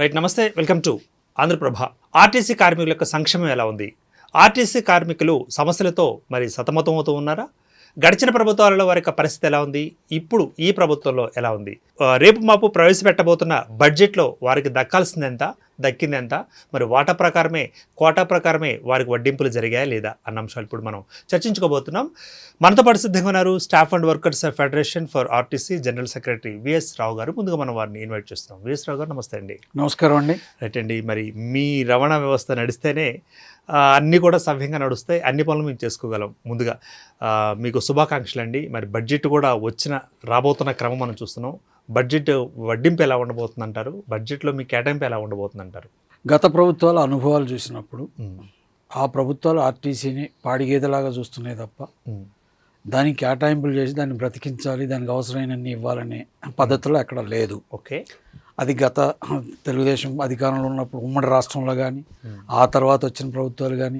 Right, నమస్తే, welcome to Andhraprabha. RTC కార్మికుల యొక్క సంక్షేమం ఎలా ఉంది? ఆర్టీసీ కార్మికులు సమస్యలతో మరి సతమతమవుతూ ఉన్నారా? గడిచిన ప్రభుత్వాలలో వారి యొక్క పరిస్థితి ఎలా ఉంది? ఇప్పుడు ఈ ప్రభుత్వంలో ఎలా ఉంది? రేపు మాపు ప్రవేశపెట్టబోతున్న బడ్జెట్లో వారికి దక్కాల్సిందెంత, దక్కిందెంత, మరి కోటా ప్రకారమే వారికి వడ్డింపులు జరిగాయా లేదా అన్న అంశాలు ఇప్పుడు మనం చర్చించుకోబోతున్నాం. మనతో పాటు సిద్ధంగా ఉన్నారు staff and workers federation for RTC general secretary VS Rao గారు. ముందుగా మనం వారిని ఇన్వైట్ చేస్తున్నాం. విఎస్ రావు గారు, నమస్తే అండి. నమస్కారం అండి. రైట్ అండి, మరి మీ రవాణా వ్యవస్థ నడిస్తేనే అన్నీ కూడా సవ్యంగా నడుస్తాయి, అన్ని పనులు మేము చేసుకోగలం. ముందుగా మీకు శుభాకాంక్షలు అండి. మరి బడ్జెట్ కూడా రాబోతున్న క్రమం మనం చూస్తున్నాం. బడ్జెట్ వడ్డింపు ఎలా ఉండబోతుంది అంటారు? బడ్జెట్లో మీ కేటాయింపు ఎలా ఉండబోతుంది అంటారు? గత ప్రభుత్వాల అనుభవాలు చూసినప్పుడు ఆ ప్రభుత్వాలు ఆర్టీసీని పాడిగేదలాగా చూస్తున్నాయి తప్ప దానికి కేటాయింపులు చేసి దాన్ని బ్రతికించాలి, దానికి అవసరమైనన్ని ఇవ్వాలనే పద్ధతిలో ఎక్కడ లేదు. ఓకే, అది గత తెలుగుదేశం అధికారంలో ఉన్నప్పుడు ఉమ్మడి రాష్ట్రంలో కానీ, ఆ తర్వాత వచ్చిన ప్రభుత్వాలు కానీ,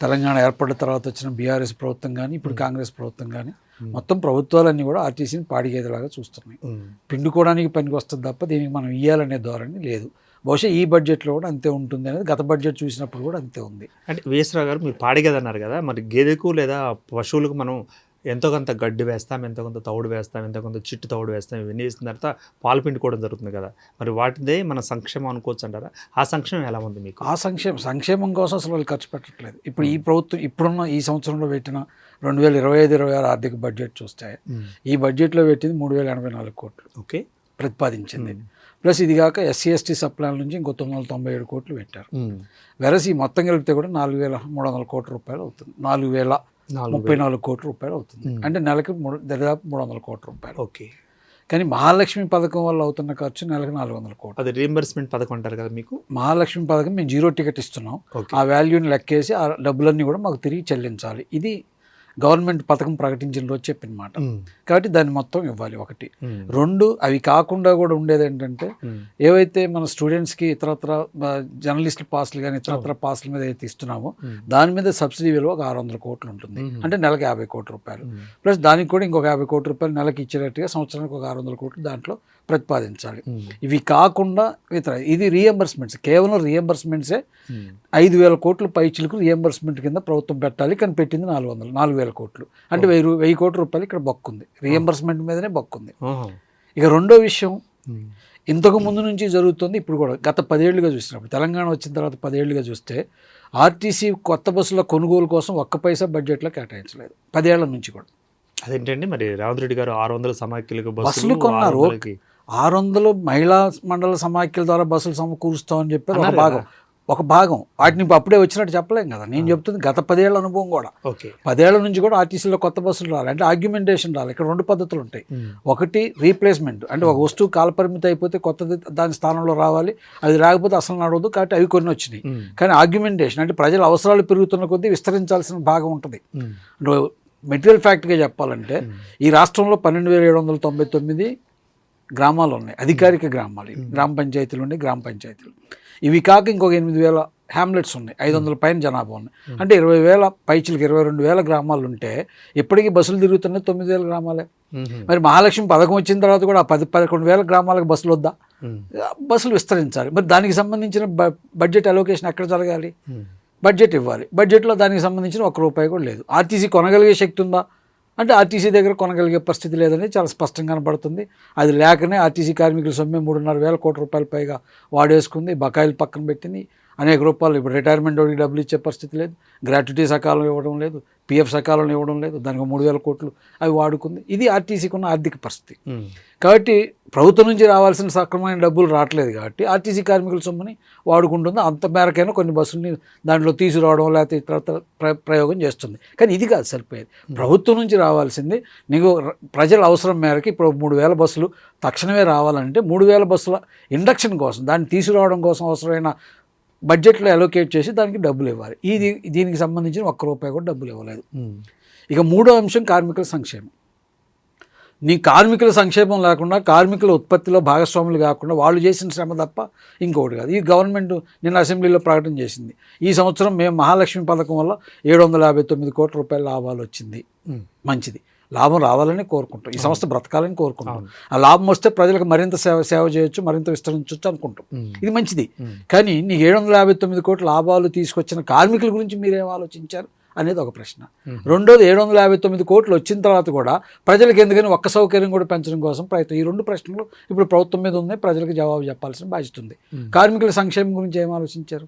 తెలంగాణ ఏర్పడిన తర్వాత వచ్చిన బీఆర్ఎస్ ప్రభుత్వం కానీ, ఇప్పుడు కాంగ్రెస్ ప్రభుత్వం కానీ, మొత్తం ప్రభుత్వాలన్నీ కూడా ఆర్టీసీని పాడిగేదలాగా చూస్తున్నాయి. పిండుకోవడానికి పనికి వస్తుంది తప్ప దీనికి మనం ఇవ్వాలనే ధోరణి లేదు. బహుశా ఈ బడ్జెట్లో కూడా అంతే ఉంటుంది అనేది గత బడ్జెట్ చూసినప్పుడు కూడా అంతే ఉంది. అంటే విఎస్రావు గారు, మీరు పాడిగేది అన్నారు కదా, మరి గేదెకు లేదా పశువులకు మనం ఎంతో కొంత గడ్డి వేస్తాం, ఎంతో కొంత తౌడు వేస్తాం, ఎంతో కొంత చిట్టు తౌడు వేస్తాం, ఇవన్నీ వేసిన తర్వాత పాలు పిండుకోవడం జరుగుతుంది కదా, మరి వాటిదే మన సంక్షేమం అనుకోవచ్చు అంటారా? ఆ సంక్షేమం ఎలా ఉంది మీకు? ఆ సంక్షేమం కోసం అసలు వాళ్ళు ఖర్చు పెట్టట్లేదు. ఇప్పుడు ఈ ప్రభుత్వం ఇప్పుడున్న ఈ సంవత్సరంలో పెట్టిన 2025-26 ఆర్థిక బడ్జెట్ చూస్తే ఈ బడ్జెట్లో పెట్టింది 3084 కోట్లు. ఓకే, ప్రతిపాదించింది. ప్లస్ ఇది కాక SC/ST సప్లాన్ నుంచి ఇంకో 997 కోట్లు పెట్టారు. వెరసి ఈ మొత్తం కలిపితే కూడా 4300 కోట్ల రూపాయలు అవుతుంది. 4034 కోట్ల రూపాయలు అవుతుంది. అంటే నెలకి దాదాపు 300 కోట్ల రూపాయలు. ఓకే, కానీ మహాలక్ష్మి పథకం వల్ల అవుతున్న ఖర్చు నెలకు 400 కోట్లు. అది రీఎంబర్స్మెంట్ పథకం అంటారు కదా మీకు. మహాలక్ష్మి పథకం మేము 0 టికెట్ ఇస్తున్నాం. ఆ వాల్యూని లెక్కేసి ఆ డబ్బులన్నీ కూడా మాకు తిరిగి చెల్లించాలి. ఇది గవర్నమెంట్ పథకం ప్రకటించిన రోజు చెప్పిన మాట. కాబట్టి దాన్ని మొత్తం ఇవ్వాలి. ఒకటి. రెండు, అవి కాకుండా కూడా ఉండేది ఏంటంటే, ఏవైతే మన స్టూడెంట్స్కి ఇతరత్ర జర్నలిస్ట్ పాస్లు కానీ ఇతరత్ర పాస్ల మీద అయితే ఇస్తున్నామో దాని మీద సబ్సిడీ విలువ ఒక 600 కోట్లు ఉంటుంది. అంటే నెలకు 50 కోట్ల రూపాయలు. ప్లస్ దానికి కూడా ఇంకొక 50 కోట్ల రూపాయలు నెలకి ఇచ్చేటట్టుగా సంవత్సరానికి ఒక 600 కోట్లు దాంట్లో ప్రతిపాదించాలి. ఇవి కాకుండా ఇది రీఎంబర్స్మెంట్స్, కేవలం రీఎంబర్స్మెంట్సే 5000 కోట్లు పైచిలకు రీఎంబర్స్మెంట్ కింద ప్రభుత్వం పెట్టాలి. కానీ పెట్టింది 4000 కోట్లు. అంటే 1000 కోట్ల రూపాయలు ఇక్కడ బొక్కుంది, రీఎంబర్స్మెంట్ మీదనే బొక్కుంది. ఇక రెండో విషయం, ఇంతకు ముందు నుంచి జరుగుతుంది, ఇప్పుడు కూడా గత 10 ఏళ్లుగా చూసినప్పుడు, తెలంగాణ వచ్చిన తర్వాత 10 ఏళ్లుగా చూస్తే ఆర్టీసీ కొత్త బస్సుల కొనుగోలు కోసం ఒక్క పైసా బడ్జెట్లో కేటాయించలేదు 10 ఏళ్ల నుంచి కూడా. అదేంటండి, మరి రేవంత్ రెడ్డి గారు 600 సమాఖ్యలకు బస్సులు కొన్నారు. 600 మహిళా మండల సమాఖ్యల ద్వారా బస్సులు సమకూరుస్తామని చెప్పారు. ఒక భాగం వాటిని అప్పుడే వచ్చినట్టు చెప్పలేం కదా. నేను చెప్తుంది గత 10 ఏళ్ల అనుభవం కూడా. 10 ఏళ్ల నుంచి కూడా ఆర్టీసీలో కొత్త బస్సులు రాలి, అంటే ఆర్గ్యుమెంటేషన్ రాలి. ఇక్కడ 2 పద్ధతులు ఉంటాయి. ఒకటి రీప్లేస్మెంట్, అంటే ఒక వస్తువు కాలపరిమితి అయిపోతే కొత్తది దాని స్థానంలో రావాలి, అది రాకపోతే అసలు నడవదు. కాబట్టి అవి కొన్ని వచ్చినాయి. కానీ ఆర్గ్యుమెంటేషన్ అంటే ప్రజల అవసరాలు పెరుగుతున్న కొద్దీ విస్తరించాల్సిన భాగం ఉంటుంది. మెటీరియల్ ఫ్యాక్ట్గా చెప్పాలంటే ఈ రాష్ట్రంలో 12799 గ్రామాలు ఉన్నాయి, అధికారిక గ్రామాలు, గ్రామ పంచాయతీలు ఉన్నాయి, గ్రామ పంచాయతీలు. ఇవి కాక ఇంకొక 8000 హ్యామ్లెట్స్ ఉన్నాయి, 500 పైన జనాభా ఉన్నాయి. అంటే 20,000 పైచిలకు 22,000 గ్రామాలు ఉంటే ఇప్పటికీ బస్సులు తిరుగుతున్నాయి 9,000 గ్రామాలే. మరి మహాలక్ష్మి పథకం వచ్చిన తర్వాత కూడా 10-11,000 గ్రామాలకు బస్సులు వద్దా? బస్సులు విస్తరించాలి. మరి దానికి సంబంధించిన బడ్జెట్ అలోకేషన్ ఎక్కడ జరగాలి? బడ్జెట్ ఇవ్వాలి. బడ్జెట్లో దానికి సంబంధించిన ₹1 కూడా లేదు. ఆర్టీసీ కొనగలిగే శక్తి ఉందా అంటే ఆర్టీసీ దగ్గర కొనగలిగే పరిస్థితి లేదని చాలా స్పష్టంగా కనబడుతుంది. అది లేకనే ఆర్టీసీ కార్మికుల సొమ్మే 3,500 కోట్ల రూపాయల పైగా వాడేసుకుంది, బకాయిలు పక్కన పెట్టింది. అనేక రూపాయలు ఇప్పుడు రిటైర్మెంట్ వాడికి డబ్బులు ఇచ్చే పరిస్థితి లేదు, గ్రాట్యుటీ సకాలం ఇవ్వడం లేదు, PF సకాలం ఇవ్వడం లేదు, దానికి 3,000 కోట్లు అవి వాడుకుంది. ఇది ఆర్టీసీకి ఉన్న ఆర్థిక పరిస్థితి. కాబట్టి ప్రభుత్వం నుంచి రావాల్సిన సక్రమమైన డబ్బులు రావట్లేదు కాబట్టి ఆర్టీసీ కార్మికుల సొమ్ముని వాడుకుంటుంది. అంత మేరకైనా కొన్ని బస్సుల్ని దాంట్లో తీసుకురావడం లేకపోతే ఇతర ప్రయోగం చేస్తుంది. కానీ ఇది కాదు సరిపోయేది. ప్రభుత్వం నుంచి రావాల్సింది నీకు ప్రజల అవసరం మేరకి ఇప్పుడు 3,000 బస్సులు తక్షణమే రావాలంటే 3,000 బస్సుల ఇండక్షన్ కోసం, దాన్ని తీసుకురావడం కోసం అవసరమైన బడ్జెట్లో అలోకేట్ చేసి దానికి డబ్బులు ఇవ్వాలి. దీనికి సంబంధించిన ₹1 కూడా డబ్బులు ఇవ్వలేదు. ఇక మూడో అంశం కార్మికుల సంక్షేమం. నీ కార్మికుల సంక్షేమం లేకుండా, కార్మికుల ఉత్పత్తిలో భాగస్వాములు కాకుండా వాళ్ళు చేసిన శ్రమ తప్ప ఇంకొకటి కాదు. ఈ గవర్నమెంట్ నిన్న అసెంబ్లీలో ప్రకటన చేసింది, ఈ సంవత్సరం మేము మహాలక్ష్మి పథకం వల్ల 759 కోట్ల రూపాయల లాభాలు వచ్చింది. మంచిది. లాభం రావాలని కోరుకుంటాం, ఈ సంస్థ బ్రతకాలని కోరుకుంటాం. ఆ లాభం వస్తే ప్రజలకు మరింత సేవ చేయొచ్చు, మరింత విస్తరించవచ్చు అనుకుంటాం. ఇది మంచిది. కానీ నీ 759 కోట్ల లాభాలు తీసుకొచ్చిన కార్మికుల గురించి మీరేం ఆలోచించారు అనేది ఒక ప్రశ్న. రెండోది 759 కోట్లు వచ్చిన తర్వాత కూడా ప్రజలకు ఎందుకని ఒక్క సౌకర్యం కూడా పెంచడం కోసం ప్రయత్నం. ఈ రెండు ప్రశ్నలు ఇప్పుడు ప్రభుత్వం మీద ఉన్నాయి, ప్రజలకు జవాబు చెప్పాల్సిన బాధ్యత ఉంది. కార్మికుల సంక్షేమం గురించి ఏం ఆలోచించారు?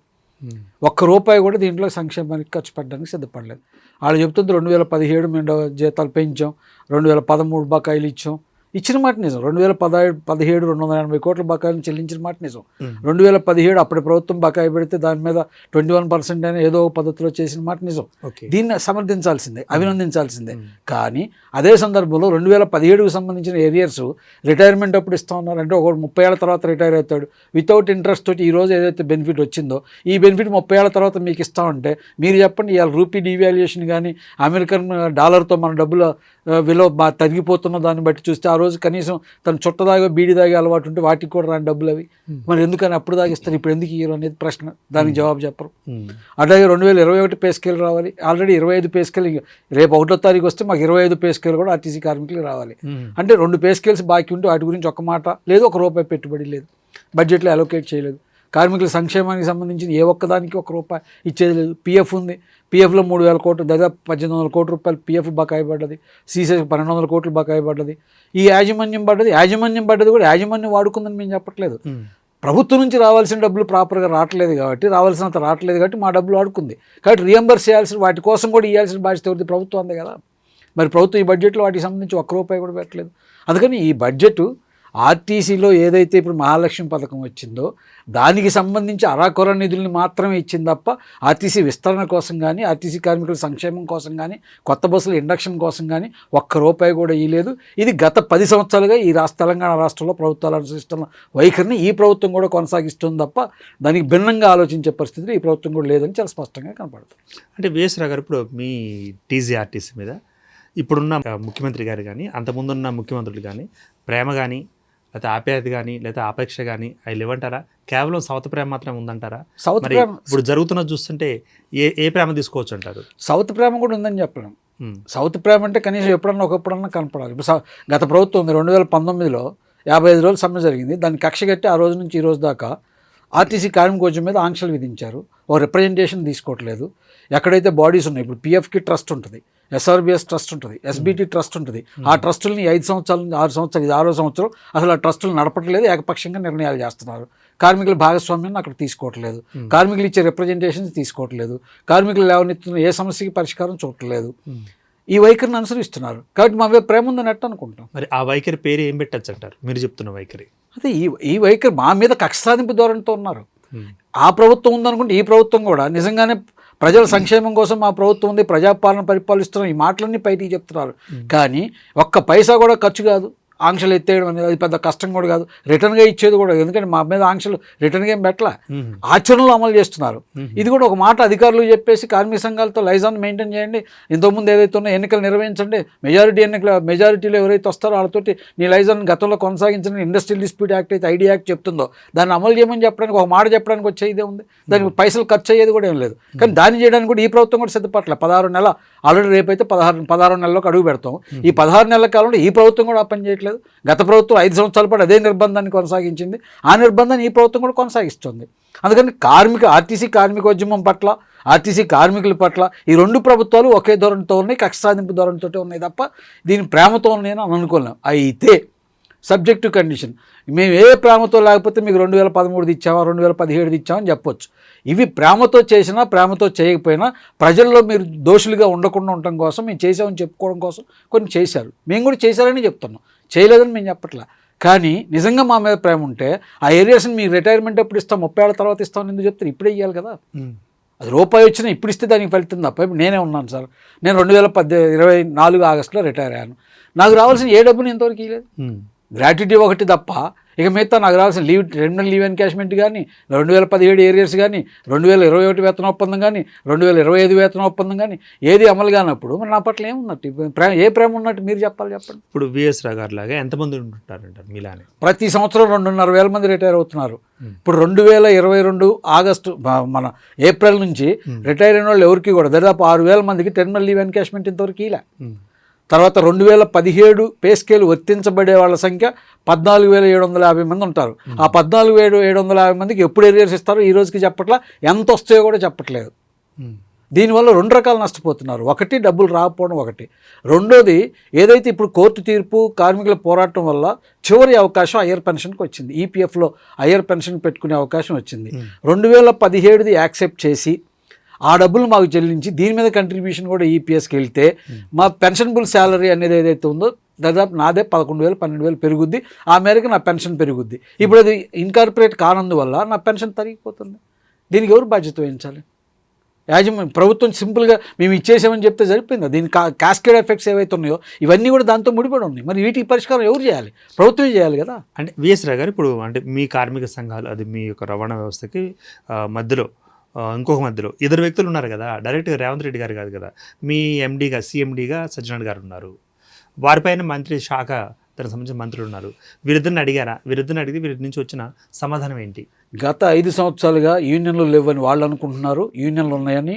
ఒక్క రూపాయి కూడా దీంట్లో సంక్షేమానికి ఖర్చు పెట్టడానికి సిద్ధపడలేదు. వాళ్ళు చెప్తుంది 2017 మేము జీతాలు పెంచాం, 2013 బకాయిలు ఇచ్చాం. ఇచ్చిన మాట నిజం. 2017 280 కోట్ల బకాయిలను చెల్లించిన మాట నిజం. 2017 అప్పటి ప్రభుత్వం బకాయి పెడితే దాని మీద 21% అయినా ఏదో ఒక పద్ధతిలో చేసిన మాట నిజం. దీన్ని సమర్థించాల్సిందే, అభినందించాల్సిందే. కానీ అదే సందర్భంలో 2017కు సంబంధించిన ఏరియర్స్ రిటైర్మెంట్ అప్పుడు ఇస్తా ఉన్నారు. అంటే ఒకటి 30 ఏళ్ళ తర్వాత రిటైర్ అవుతాడు వితౌట్ ఇంట్రెస్ట్ తోటి. ఈరోజు ఏదైతే బెనిఫిట్ వచ్చిందో ఈ బెనిఫిట్ 30 ఏళ్ళ తర్వాత మీకు ఇస్తామంటే మీరు చెప్పండి, ఇవాళ రూపీ డివాల్యుయేషన్ కానీ అమెరికన్ డాలర్తో మన డబ్బుల విలువ తగ్గిపోతున్న దాన్ని బట్టి చూస్తే ఆ రోజు కనీసం తను చుట్టదాగా బీడి దాగే అలవాటు ఉంటే వాటికి కూడా రాని డబ్బులు అవి. మరి ఎందుకని అప్పుడు దాగిస్తారు, ఇప్పుడు ఎందుకు ఇయ్యరు అనేది ప్రశ్న. దానికి జవాబు చెప్పరు. అట్లాగే 2021 పే స్కేల్ రావాలి. ఆల్రెడీ 25 పే స్కేల్, రేపు 1వ తారీఖు వస్తే మాకు 25 పే స్కేల్ కూడా ఆర్టీసీ కార్మికులకు రావాలి. అంటే 2 పే స్కేల్స్ బాకీ ఉంటే వాటి గురించి ఒక మాట లేదు, ₹1 పెట్టుబడి లేదు, బడ్జెట్లో అలొకేట్ చేయలేదు. కార్మికుల సంక్షేమానికి సంబంధించిన ఏ ఒక్కదానికి ₹1 ఇచ్చేది లేదు. పిఎఫ్ ఉంది, పిఎఫ్లో 3,000 కోట్లు, దాదాపు 1,800 కోట్ల రూపాయలు పిఎఫ్ బకాయి పడ్డది. సీసీఎస్ 1,200 కోట్లు బకాయి పడ్డది. ఈ యాజమాన్యం పడ్డది కూడా యాజమాన్యం వాడుకుందని మేము చెప్పట్లేదు. ప్రభుత్వం నుంచి రావాల్సిన డబ్బులు ప్రాపర్గా రావట్లేదు కాబట్టి మా డబ్బులు వాడుకుంది కాబట్టి రియంబర్స్ చేయాల్సిన వాటి కోసం కూడా ఇవ్వాల్సిన బాధ్యత ఎవరిది? ప్రభుత్వం అందే కదా. మరి ప్రభుత్వం ఈ బడ్జెట్లో వాటికి సంబంధించి ₹1 కూడా పెట్టలేదు. అందుకని ఈ బడ్జెట్ ఆర్టీసీలో ఏదైతే ఇప్పుడు మహాలక్ష్మి పథకం వచ్చిందో దానికి సంబంధించి అరాకొర నిధుల్ని మాత్రమే ఇచ్చింది తప్ప ఆర్టీసీ విస్తరణ కోసం కానీ, ఆర్టీసీ కార్మికుల సంక్షేమం కోసం కానీ, కొత్త బస్సుల ఇండక్షన్ కోసం కానీ ₹1 కూడా ఇవ్వలేదు. ఇది గత 10 సంవత్సరాలుగా ఈ తెలంగాణ రాష్ట్రంలో ప్రభుత్వాలు అనుసరిస్తున్న వైఖరిని ఈ ప్రభుత్వం కూడా కొనసాగిస్తుంది తప్ప దానికి భిన్నంగా ఆలోచించే పరిస్థితి ఈ ప్రభుత్వం కూడా లేదని చాలా స్పష్టంగా కనపడుతుంది. అంటే విఎస్ రావు గారు, ఇప్పుడు మీ ఆర్టీసీ మీద ఇప్పుడున్న ముఖ్యమంత్రి గారు కానీ, అంతకుముందున్న ముఖ్యమంత్రులు కానీ ప్రేమ కానీ, లేకపోతే ఆప్యాయత కానీ, లేదా ఆపేక్ష కానీ అవి లేవంటారా? కేవలం సౌత్ ప్రేమ మాత్రమే ఉందంటారా? ఇప్పుడు జరుగుతున్నది చూస్తుంటే ఏ ప్రేమ తీసుకోవచ్చు అంటారు? సౌత్ ప్రేమ కూడా ఉందని చెప్పలేం. సౌత్ ప్రేమ అంటే కనీసం ఒకప్పుడన్నా కనపడాలి. ఇప్పుడు గత ప్రభుత్వం ఉంది, 2019లో 55 రోజులు సమ్మె జరిగింది. దాన్ని కక్ష కట్టి ఆ రోజు నుంచి ఈ రోజు దాకా ఆర్టీసీ కార్మికోద్యమం మీద ఆంక్షలు విధించారు. ఓ రిప్రజెంటేషన్ తీసుకోవట్లేదు. ఎక్కడైతే బాడీస్ ఉన్నాయి, ఇప్పుడు పిఎఫ్కి ట్రస్ట్ ఉంటుంది, ఎస్ఆర్బిఎస్ ట్రస్ట్ ఉంటుంది, ఎస్బిటి ట్రస్ట్ ఉంటుంది. ఆ ట్రస్టులని 5 సంవత్సరాల నుంచి 6 సంవత్సరాలు, ఇది 6వ సంవత్సరం అసలు ఆ ట్రస్టులు నడపట్లేదు, ఏకపక్షంగా నిర్ణయాలు చేస్తున్నారు. కార్మికుల భాగస్వామ్యాన్ని అక్కడ తీసుకోవట్లేదు, కార్మికులు ఇచ్చే రిప్రజెంటేషన్స్ తీసుకోవట్లేదు, కార్మికులు లేవనెత్తున్న ఏ సమస్యకి పరిష్కారం చూడట్లేదు. ఈ వైఖరిని అనుసరిస్తున్నారు కాబట్టి మా మీద ప్రేమ ఉందని అట్ట అనుకుంటాం. మరి ఆ వైఖరి పేరు ఏం పెట్టచ్చు అంటారు? మీరు చెప్తున్న వైఖరి అదే ఈ వైఖరి మా మీద కక్ష సాధింపు ధోరణితో ఉన్నారు. ఆ ప్రభుత్వం ఉందనుకుంటే ఈ ప్రభుత్వం కూడా నిజంగానే ప్రజల సంక్షేమం కోసం మా ప్రభుత్వం ఉంది, ప్రజాపాలన పరిపాలిస్తున్నాం, ఈ మాటలన్నీ బయటికి చెప్తున్నారు. కానీ ఒక్క పైసా కూడా ఖర్చు కాదు. ఆంక్షలు ఎత్తేయడం అనేది అది పెద్ద కష్టం కూడా కాదు, రిటర్న్గా ఇచ్చేది కూడా. ఎందుకంటే మా మీద ఆంక్షలు రిటర్న్గా ఏం పెట్టలే, ఆచరణలో అమలు చేస్తున్నారు. ఇది కూడా ఒక మాట అధికారులు చెప్పేసి కార్మిక సంఘాలతో లైజాన్ మెయింటైన్ చేయండి, ఇంతకుముందు ఏదైతే ఉన్నా ఎన్నికలు నిర్వహించండి, మెజారిటీలో ఎవరైతే వస్తారో వాళ్ళతోటి నీ లైజాన్ గతంలో కొనసాగించిన ఇండస్ట్రియల్ డిస్ప్యూట్ యాక్ట్ అయితే ఐడి యాక్ట్ చెప్తుందో దాన్ని అమలు చేయమని చెప్పడానికి ఒక మాట చెప్పడానికి వచ్చే ఇదే ఉంది. దానికి పైసలు ఖర్చు అయ్యేది కూడా ఏం లేదు. కానీ దాన్ని చేయడానికి కూడా ఈ ప్రభుత్వం కూడా సిద్ధపడలే. 16 నెలల ఆల్రెడీ రేపైతే 16 నెలలకు అడుగు పెడతాం. ఈ 16 నెలల కాలంలో ఈ ప్రభుత్వం కూడా పని చేయట్లేదు. గత ప్రభుత్వం 5 సంవత్సరాల పాటు అదే నిర్బంధాన్ని కొనసాగించింది, ఆ నిర్బంధాన్ని ఈ ప్రభుత్వం కూడా కొనసాగిస్తుంది. అందుకని ఆర్టీసీ కార్మికోద్యమం పట్ల, ఆర్టీసీ కార్మికుల పట్ల ఈ రెండు ప్రభుత్వాలు ఒకే ధోరణితో ఉన్నాయి, కక్ష సాధింపు ధోరణితో ఉన్నాయి తప్ప దీని ప్రేమతో నేను అనుకోలేం. అయితే సబ్జెక్టు కండిషన్, మేము ఏ ప్రేమతో లేకపోతే మీకు 2013 ఇచ్చామా 2017 ఇచ్చామని చెప్పొచ్చు. ఇవి ప్రేమతో చేసినా ప్రేమతో చేయకపోయినా ప్రజల్లో మీరు దోషులుగా ఉండకుండా ఉండటం కోసం మేము చేసామని చెప్పుకోవడం కోసం కొన్ని చేశారు. మేము కూడా చేశారని చెప్తున్నాం, చేయలేదని మేము చెప్పట్లా. కానీ నిజంగా మా మీద ప్రేమ ఉంటే ఆ ఏరియాస్ని మీకు రిటైర్మెంట్ ఎప్పుడు ఇస్తాం, 30 ఏళ్ళ తర్వాత ఇస్తామని ఎందుకు చెప్తారు? ఇప్పుడే ఇవ్వాలి కదా. అది రూపాయి వచ్చినా ఇప్పుడు ఇస్తే దానికి ఫలితం తప్ప. ఇప్పుడు నేనే ఉన్నాను సార్, నేను 2024 ఆగస్టులో రిటైర్ అయ్యాను. నాకు రావాల్సిన ఏ డబ్బుని ఇంతవరకు ఇవ్వలేదు. గ్రాట్యుటీ ఒకటి తప్ప ఇక మిగతా నాకు రావాల్సిన రెమినల్ లీవ్ ఎన్కాష్మెంట్ కానీ, 2017 ఏరియర్స్ కానీ, 2021 వేతన ఒప్పందం కానీ, 2025 వేతన ఒప్పందం కానీ ఏది అమలు కానప్పుడు మరి నా పట్ల ఏమున్నట్టు, ఏ ప్రేమ ఉన్నట్టు మీరు చెప్పండి. ఇప్పుడు విఎస్ రావు గారు లాగా ఎంతమంది ఉంటారంటారు మీలానే? ప్రతి సంవత్సరం 2,500,000 మంది రిటైర్ అవుతున్నారు. ఇప్పుడు 2022 ఆగస్టు మన ఏప్రిల్ నుంచి రిటైర్ అయిన వాళ్ళు ఎవరికి కూడా దాదాపు 6,000 మందికి టెర్మినల్ లీవ్ ఎన్కాష్మెంట్ ఇంతవరకు ఇలా. తర్వాత 2017 పే స్కేల్ వర్తించబడే వాళ్ళ సంఖ్య 14,750 మంది ఉంటారు. ఆ 14,750 మందికి ఎప్పుడు ఎరియర్స్ ఇస్తారో ఈ రోజుకి చెప్పట్లా, ఎంత వస్తాయో కూడా చెప్పట్లేదు. దీనివల్ల 2 రకాలు నష్టపోతున్నారు. ఒకటి డబ్బులు రాకపోవడం, ఒకటి రెండోది ఏదైతే ఇప్పుడు కోర్టు తీర్పు కార్మికుల పోరాటం వల్ల చివరి అవకాశం హయ్యర్ పెన్షన్కి వచ్చింది. ఈపీఎఫ్లో హయ్యర్ పెన్షన్ పెట్టుకునే అవకాశం వచ్చింది. 2017ది యాక్సెప్ట్ చేసి ఆ డబ్బులు మాకు చెల్లించి దీని మీద కంట్రిబ్యూషన్ కూడా ఈపీఎస్కి వెళ్తే మా పెన్షనబుల్ శాలరీ అనేది ఏదైతే ఉందో దాదాపు నాదే 11,000 12,000 పెరుగుద్ది. ఆ మేరకు నా పెన్షన్ పెరుగుద్ది. ఇప్పుడు అది ఇన్కార్పొరేట్ కానందువల్ల నా పెన్షన్ తరిగిపోతుంది. దీనికి ఎవరు బాధ్యత వహించాలి? యాజమాన్యం, ప్రభుత్వం సింపుల్గా మేము ఇచ్చేసామని చెప్తే సరిపోయింది. దీని కాస్కేడ్ ఎఫెక్ట్స్ ఏవైతే ఉన్నాయో ఇవన్నీ కూడా దాంతో ముడిపడి ఉన్నాయి. మరి వీటికి పరిష్కారం ఎవరు చేయాలి? ప్రభుత్వమే చేయాలి కదా. అంటే విఎస్ రావు గారు, ఇప్పుడు అంటే మీ కార్మిక సంఘాలు, అది మీ యొక్క రవాణా వ్యవస్థకి మధ్యలో ఇంకొక మధ్యలో ఇద్దరు వ్యక్తులు ఉన్నారు కదా, డైరెక్ట్గా రేవంత్ రెడ్డి గారు కాదు కదా, మీ ఎండీగా సీఎండీగా సజ్జనార్ గారు ఉన్నారు, వారిపైన మంత్రి శాఖ దానికి సంబంధించిన మంత్రులు ఉన్నారు. వీరిద్దరిని అడిగారా? వీరిద్దరిని అడిగితే వీరి నుంచి వచ్చిన సమాధానం ఏంటి? గత 5 సంవత్సరాలుగా యూనియన్లు లేవని వాళ్ళు అనుకుంటున్నారు. యూనియన్లు ఉన్నాయని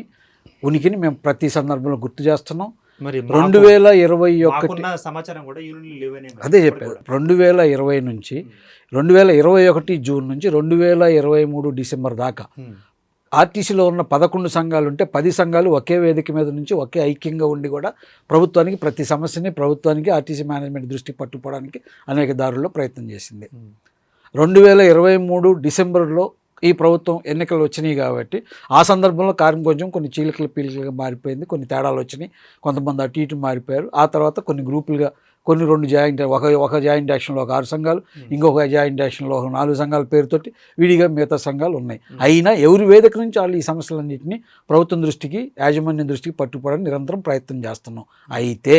ఉనికిని మేము ప్రతి సందర్భంలో గుర్తు చేస్తున్నాం. మరి 2021 సమాచారం కూడా యూనియన్లు లేవని అదే చెప్పారు. 2020 నుంచి 2021 జూన్ నుంచి 2023 డిసెంబర్ దాకా ఆర్టీసీలో ఉన్న 11 సంఘాలు ఉంటే 10 సంఘాలు ఒకే వేదిక మీద నుంచి ఒకే ఐక్యంగా ఉండి కూడా ప్రభుత్వానికి ప్రతి సమస్యని ప్రభుత్వానికి ఆర్టీసీ మేనేజ్మెంట్ దృష్టికి పట్టుకోవడానికి అనేక దారుల్లో ప్రయత్నం చేసింది. 2023 డిసెంబర్లో ఈ ప్రభుత్వం ఎన్నికలు వచ్చినాయి కాబట్టి ఆ సందర్భంలో కొంచెం కొన్ని చీలికలు పీలికలుగా మారిపోయింది. కొన్ని తేడాలు వచ్చినాయి. కొంతమంది అటు ఇటు మారిపోయారు. ఆ తర్వాత కొన్ని గ్రూపులుగా కొన్ని 2 జాయింట్ ఒక జాయింట్ యాక్షన్లో ఒక 6 సంఘాలు, ఇంకొక జాయింట్ యాక్షన్లో ఒక 4 సంఘాల పేరుతోటి విడిగా మిగతా సంఘాలు ఉన్నాయి. అయినా ఎవరి వేదిక నుంచి వాళ్ళు ఈ సమస్యలన్నింటినీ ప్రభుత్వం దృష్టికి యాజమాన్యం దృష్టికి పట్టుకోవడానికి నిరంతరం ప్రయత్నం చేస్తున్నాం. అయితే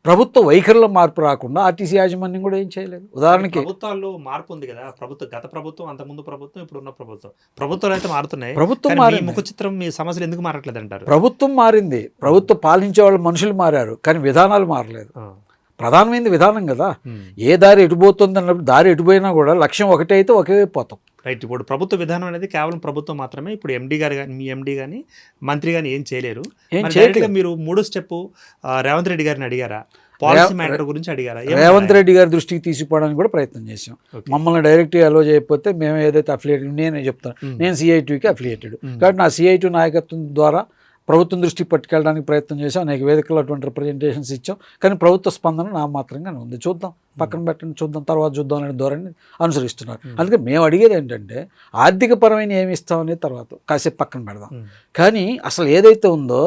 ప్రభుత్వ వైఖరిలో మార్పు రాకుండా ఆర్టీసీ యాజమాన్యం కూడా ఏం చేయలేదు. ఉదాహరణకి ప్రభుత్వాల్లో మార్పు ఉంది కదా, గత ప్రభుత్వం, అంతకుముందు ప్రభుత్వం, ఇప్పుడు ఉన్న ప్రభుత్వాలు అయితే మారుతున్నాయి. ప్రభుత్వం మారింది, ముఖ చిత్రం, మీ సమస్యలు ఎందుకు మారట్లేదు అంటారు? ప్రభుత్వం మారింది, ప్రభుత్వం పాలించే వాళ్ళు మనుషులు మారారు, కానీ విధానాలు మారలేదు. ప్రధానమైనది విధానం కదా. ఏ దారి ఎటుపోతుంది అన్నప్పుడు దారి ఎటుపోయినా కూడా లక్ష్యం ఒకటే అయితే ఒకే పోతాం. రైట్. ఇప్పుడు ప్రభుత్వ విధానం అనేది కేవలం ప్రభుత్వం మాత్రమే. ఇప్పుడు ఎండీ గారు కానీ, మీ ఎండీ కానీ, మంత్రి కానీ ఏం చేయలేరు. మీరు 3వ స్టెప్ రేవంత్ రెడ్డి గారిని అడిగారా? పాలసీ మ్యాటర్ గురించి అడిగారా? రేవంత్ రెడ్డి గారి దృష్టికి తీసుకోవడానికి కూడా ప్రయత్నం చేసాం. మమ్మల్ని డైరెక్ట్గా అలో చేయకపోతే మేము ఏదైతే అఫిలియేటెడ్, నేనే చెప్తాను, నేను CITUకి అఫిలియేటెడ్ కాబట్టి నా CITU నాయకత్వం ద్వారా ప్రభుత్వం దృష్టికి పట్టుకెళ్ళడానికి ప్రయత్నం చేసాం. అనేక వేదికల్లో అటువంటి రిప్రజెంటేషన్స్ ఇచ్చాం. కానీ ప్రభుత్వ స్పందన నా మాత్రంగానే ఉంది. చూద్దాం, పక్కన పెట్టండి, చూద్దాం, తర్వాత చూద్దాం అనే ధోరణి అనుసరిస్తున్నారు. అందుకే మేము అడిగేది ఏంటంటే ఆర్థిక పరమైన ఏమి ఇస్తామనేది తర్వాత కాసేపు పక్కన పెడదాం. కానీ అసలు ఏదైతే ఉందో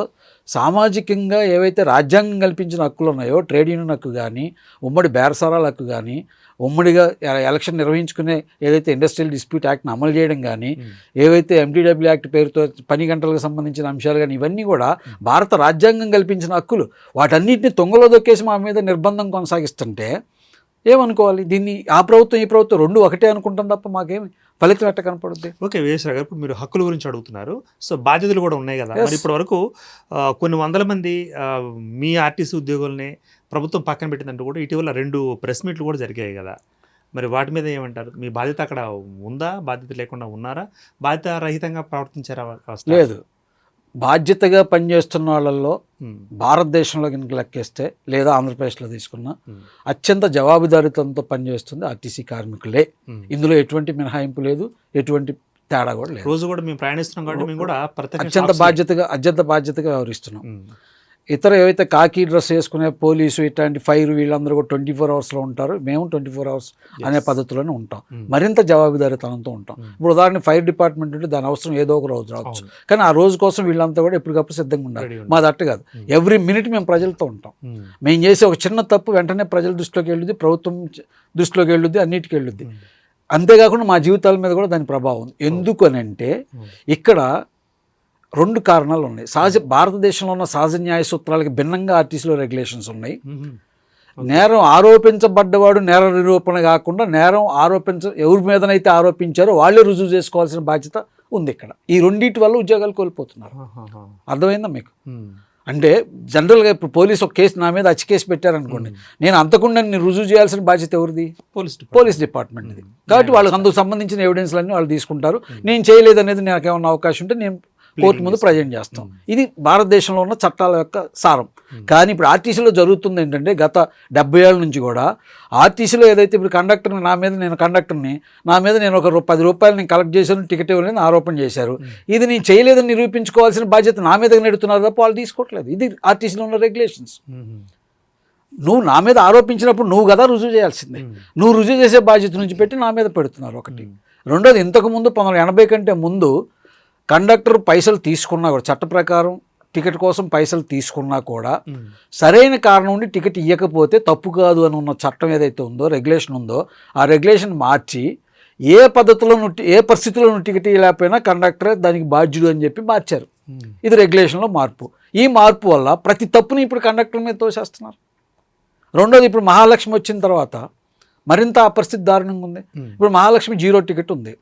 సామాజికంగా ఏవైతే రాజ్యాంగం కల్పించిన హక్కులు ఉన్నాయో, ట్రేడ్ యూనియన్ హక్కు కానీ, ఉమ్మడి బేరసారాల హక్కు కానీ, ఉమ్మడిగా ఎలక్షన్ నిర్వహించుకునే ఏదైతే ఇండస్ట్రియల్ డిస్ప్యూట్ యాక్ట్ని అమలు చేయడం కానీ, ఏవైతే MTW యాక్ట్ పేరుతో పని గంటలకు సంబంధించిన అంశాలు కానీ, ఇవన్నీ కూడా భారత రాజ్యాంగం కల్పించిన హక్కులు. వాటన్నిటిని తొంగలో దొక్కేసి మా మీద నిర్బంధం కొనసాగిస్తుంటే ఏమనుకోవాలి? దీన్ని ఆ ప్రభుత్వం ఈ ప్రభుత్వం రెండు ఒకటే అనుకుంటాం తప్ప మాకేమి ఫలితం ఎట్ట కనపడుద్ది? ఓకే, విఎస్ రావు గారు, ఇప్పుడు మీరు హక్కుల గురించి అడుగుతున్నారు. సో బాధ్యతలు కూడా ఉన్నాయి కదా. మరి ఇప్పటి వరకు కొన్ని వందల మంది మీ ఆర్టీసీ ఉద్యోగుల్ని ప్రభుత్వం పక్కన పెట్టిందంటూ కూడా ఇటీవల 2 ప్రెస్ మీట్లు కూడా జరిగాయి కదా. మరి వాటి మీద ఏమంటారు? మీ బాధ్యత అక్కడ ఉందా? బాధ్యత లేకుండా ఉన్నారా? బాధ్యత రహితంగా ప్రవర్తించారా? లేదు, బాధ్యతగా పనిచేస్తున్న వాళ్ళల్లో భారతదేశంలో కనుక లెక్కేస్తే లేదా ఆంధ్రప్రదేశ్లో తీసుకున్న అత్యంత జవాబుదారీతనంతో పనిచేస్తుంది ఆర్టీసీ కార్మికులే. ఇందులో ఎటువంటి మినహాయింపు లేదు, ఎటువంటి తేడా కూడా లేదు. రోజు కూడా మేము ప్రయాణిస్తున్నాం కాబట్టి మేము కూడా అత్యంత బాధ్యతగా వ్యవహరిస్తున్నాం. ఇతర ఏవైతే కాకి డ్రెస్ వేసుకునే పోలీసు ఇట్లాంటి ఫైర్ వీళ్ళందరూ కూడా 24 అవర్స్లో ఉంటారు. మేము 24 అవర్స్ అనే పద్ధతిలోనే ఉంటాం. మరింత జవాబుదారీతనంతో ఉంటాం. ఇప్పుడు ఉదాహరణ ఫైర్ డిపార్ట్మెంట్ ఉంటే దాని అవసరం ఏదో ఒక రోజు రావచ్చు, కానీ ఆ రోజు కోసం వీళ్ళంతా కూడా ఎప్పటికప్పుడు సిద్ధంగా ఉండాలి. మాది అట్ట కాదు, ఎవ్రీ మినిట్ మేము ప్రజలతో ఉంటాం. మేము చేసే ఒక చిన్న తప్పు వెంటనే ప్రజల దృష్టిలోకి వెళ్ళుద్ది, ప్రభుత్వం దృష్టిలోకి వెళ్ళుద్ది, అన్నిటికీ వెళ్ళుద్ది. అంతేకాకుండా మా జీవితాల మీద కూడా దాని ప్రభావం. ఎందుకనంటే ఇక్కడ 2 కారణాలు ఉన్నాయి. భారతదేశంలో ఉన్న సహజ న్యాయ సూత్రాలకి భిన్నంగా ఆర్టీసీలో రెగ్యులేషన్స్ ఉన్నాయి. నేరం ఆరోపించబడ్డవాడు నేర నిరూపణ కాకుండా నేరం ఎవరి మీదనైతే ఆరోపించారో వాళ్ళే రుజువు చేసుకోవాల్సిన బాధ్యత ఉంది ఇక్కడ. ఈ రెండింటి వల్ల ఉద్యోగాలు కోల్పోతున్నారు. అర్థమైందా మీకు? అంటే జనరల్గా ఇప్పుడు పోలీసు ఒక కేసు నా మీద అచ్చి కేసు పెట్టారనుకోండి, నేను అంతకుండా రుజువు చేయాల్సిన బాధ్యత ఎవరిది? పోలీస్ డిపార్ట్మెంట్ది. కాబట్టి వాళ్ళకి అందుకు సంబంధించిన ఎవిడెన్స్లన్నీ వాళ్ళు తీసుకుంటారు. నేను చేయలేదనేది నాకు ఏమన్నా అవకాశం ఉంటే నేను కోర్టు ముందు ప్రజెంట్ చేస్తాం. ఇది భారతదేశంలో ఉన్న చట్టాల యొక్క సారం. కానీ ఇప్పుడు ఆర్టీసీలో జరుగుతుంది ఏంటంటే గత 70 ఏళ్ళ నుంచి కూడా ఆర్టీసీలో ఏదైతే ఇప్పుడు కండక్టర్ని నేను కండక్టర్ని నా మీద నేను ఒక 10 రూపాయలు నేను కలెక్ట్ చేశాను టికెట్ ఇవ్వలేని ఆరోపణ చేశారు. ఇది నేను చేయలేదని నిరూపించుకోవాల్సిన బాధ్యత నా మీద నెడుతున్నారు తప్ప వాళ్ళు తీసుకోవట్లేదు. ఇది ఆర్టీసీలో ఉన్న రెగ్యులేషన్స్. నువ్వు నా మీద ఆరోపించినప్పుడు నువ్వు కదా రుజువు చేయాల్సిందే. నువ్వు రుజువు చేసే బాధ్యత నుంచి పెట్టి నా మీద పెడుతున్నారు ఒకటి. రెండోది, ఇంతకుముందు 1980 కంటే ముందు కండక్టర్ పైసలు తీసుకున్నా కూడా చట్ట ప్రకారం టికెట్ కోసం పైసలు తీసుకున్నా కూడా సరైన కారణం ఉండి టికెట్ ఇవ్వకపోతే తప్పు కాదు అని ఉన్న చట్టం ఏదైతే ఉందో, రెగ్యులేషన్ ఉందో, ఆ రెగ్యులేషన్ మార్చి ఏ పద్ధతిలో ఏ పరిస్థితుల్లో టికెట్ ఇవ్వలేకపోయినా కండక్టరే దానికి బాధ్యుడు అని చెప్పి మార్చారు. ఇది రెగ్యులేషన్లో మార్పు. ఈ మార్పు వల్ల ప్రతి తప్పుని ఇప్పుడు కండక్టర్ మీద తోసేస్తున్నారు. రెండోది, ఇప్పుడు మహాలక్ష్మి వచ్చిన తర్వాత మరింత ఆ పరిస్థితి దారుణంగా ఉంది. ఇప్పుడు మహాలక్ష్మి 0 టికెట్ ఉంది,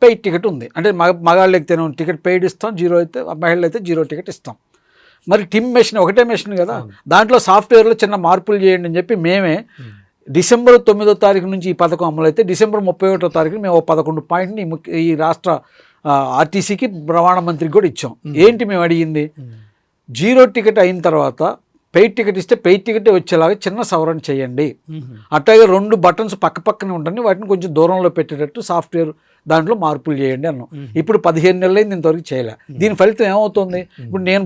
పెయిడ్ టికెట్ ఉంది. అంటే మగాళ్ళు అయితే టికెట్ పెయిడ్ ఇస్తాం, 0 అయితే మహిళలు అయితే 0 టికెట్ ఇస్తాం. మరి టిమ్ మెషిన్ ఒకటే మెషిన్ కదా, దాంట్లో సాఫ్ట్వేర్లో చిన్న మార్పులు చేయండి అని చెప్పి మేమే డిసెంబర్ 9వ తారీఖు నుంచి ఈ పథకం అమలైతే డిసెంబర్ 31వ తారీఖున మేము 11 పాయింట్ని ఈ రాష్ట్ర ఆర్టీసీకి రవాణా మంత్రికి కూడా ఇచ్చాం. ఏంటి మేము అడిగింది, 0 టికెట్ అయిన తర్వాత పెయిడ్ టికెట్ ఇస్తే పెయిడ్ టికెట్ వచ్చేలాగా చిన్న సవరణ చేయండి. అట్లాగే 2 బటన్స్ పక్క పక్కనే ఉంటుంది, వాటిని కొంచెం దూరంలో పెట్టేటట్టు సాఫ్ట్వేర్ దాంట్లో మార్పులు చేయండి అన్నాం. ఇప్పుడు 15 నెలలైంది ఇంతవరకు చేయలే. దీని ఫలితం ఏమవుతుంది, ఇప్పుడు నేను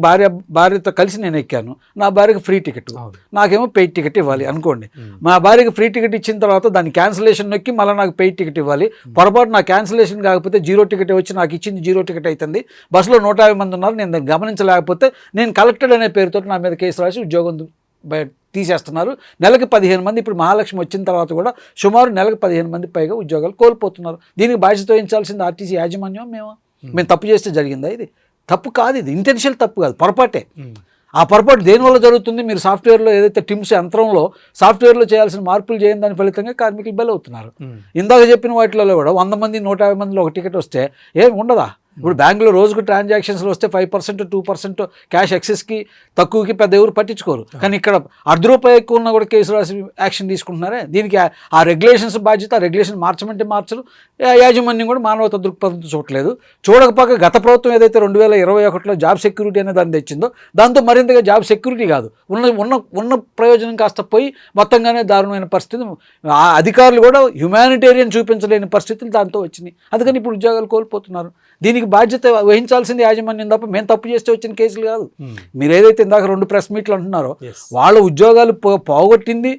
భార్యతో కలిసి నేను ఎక్కాను, నా భార్యకి ఫ్రీ టికెట్, నాకేమో పెయిడ్ టికెట్ ఇవ్వాలి అనుకోండి. మా భార్యకి ఫ్రీ టికెట్ ఇచ్చిన తర్వాత దాని క్యాన్సిలేషన్ నొక్కి మళ్ళీ నాకు పెయిడ్ టికెట్ ఇవ్వాలి. పొరపాటు నా క్యాన్సిలేషన్ కాకపోతే 0 టికెట్ వచ్చి నాకు ఇచ్చింది 0 టికెట్ అవుతుంది. బస్సులో 150 మంది ఉన్నారు, నేను దాన్ని గమనించలేకపోతే నేను కలెక్టెడ్ అనే పేరుతో నా మీద కేసు రాసి ఉద్యోగం తీసేస్తున్నారు. నెలకు 15 మంది, ఇప్పుడు మహాలక్ష్మి వచ్చిన తర్వాత కూడా సుమారు నెలకు 15 మంది పైగా ఉద్యోగాలు కోల్పోతున్నారు. దీనికి బాధ్యత వహించాల్సింది ఆర్టీసీ యాజమాన్యం. మేము తప్పు చేస్తే జరిగిందా? ఇది తప్పు కాదు, ఇది ఇంటెన్షియల్ తప్పు కాదు, పొరపాటే. ఆ పొరపాటు దేనివల్ల జరుగుతుంది, మీరు సాఫ్ట్వేర్లో ఏదైతే టిమ్స్ యంత్రంలో సాఫ్ట్వేర్లో చేయాల్సిన మార్పులు చేయని దాని ఫలితంగా కార్మికులు బలవుతున్నారు. ఇందాక చెప్పిన వాటిలో కూడా 100 మంది 150 మందిలో ఒక టికెట్ వస్తే ఏమి ఉండదా? ఇప్పుడు బ్యాంకులో రోజుకు ట్రాన్సాక్షన్స్లో వస్తే 5% 2% క్యాష్ ఎక్సెస్కి తక్కువకి పెద్ద ఎవరు పట్టించుకోరు. కానీ ఇక్కడ ₹1 ఎక్కువ ఉన్నా కూడా కేసు రాసి యాక్షన్ తీసుకుంటున్నారే. దీనికి ఆ రెగ్యులేషన్స్ బాధ్యత, ఆ రెగ్యులేషన్ మార్చమంటే మార్చరు. యాజమాన్యం కూడా మానవతా దృక్పథంతో చూడలేదు. చూడకపోక గత ప్రభుత్వం ఏదైతే 2021లో జాబ్ సెక్యూరిటీ అనే దాన్ని తెచ్చిందో దాంతో మరింతగా జాబ్ సెక్యూరిటీ కాదు, ఉన్న ప్రయోజనం కాస్త పోయి మొత్తంగానే దారుణమైన పరిస్థితి. ఆ అధికారులు కూడా హ్యుమానిటేరియన్ చూపించలేని పరిస్థితులు దాంతో వచ్చినాయి. అందుకని ఇప్పుడు ఉద్యోగాలు కోల్పోతున్నారు. దీనికి బాధ్యత వహించాల్సింది యాజమాన్యం తప్ప మేము తప్పు చేస్తే వచ్చిన కేసులు కాదు. మీరు ఏదైతే ఇందాక 2 ప్రెస్ మీట్లు అంటున్నారో వాళ్ళ ఉద్యోగాలు పోగొట్టింది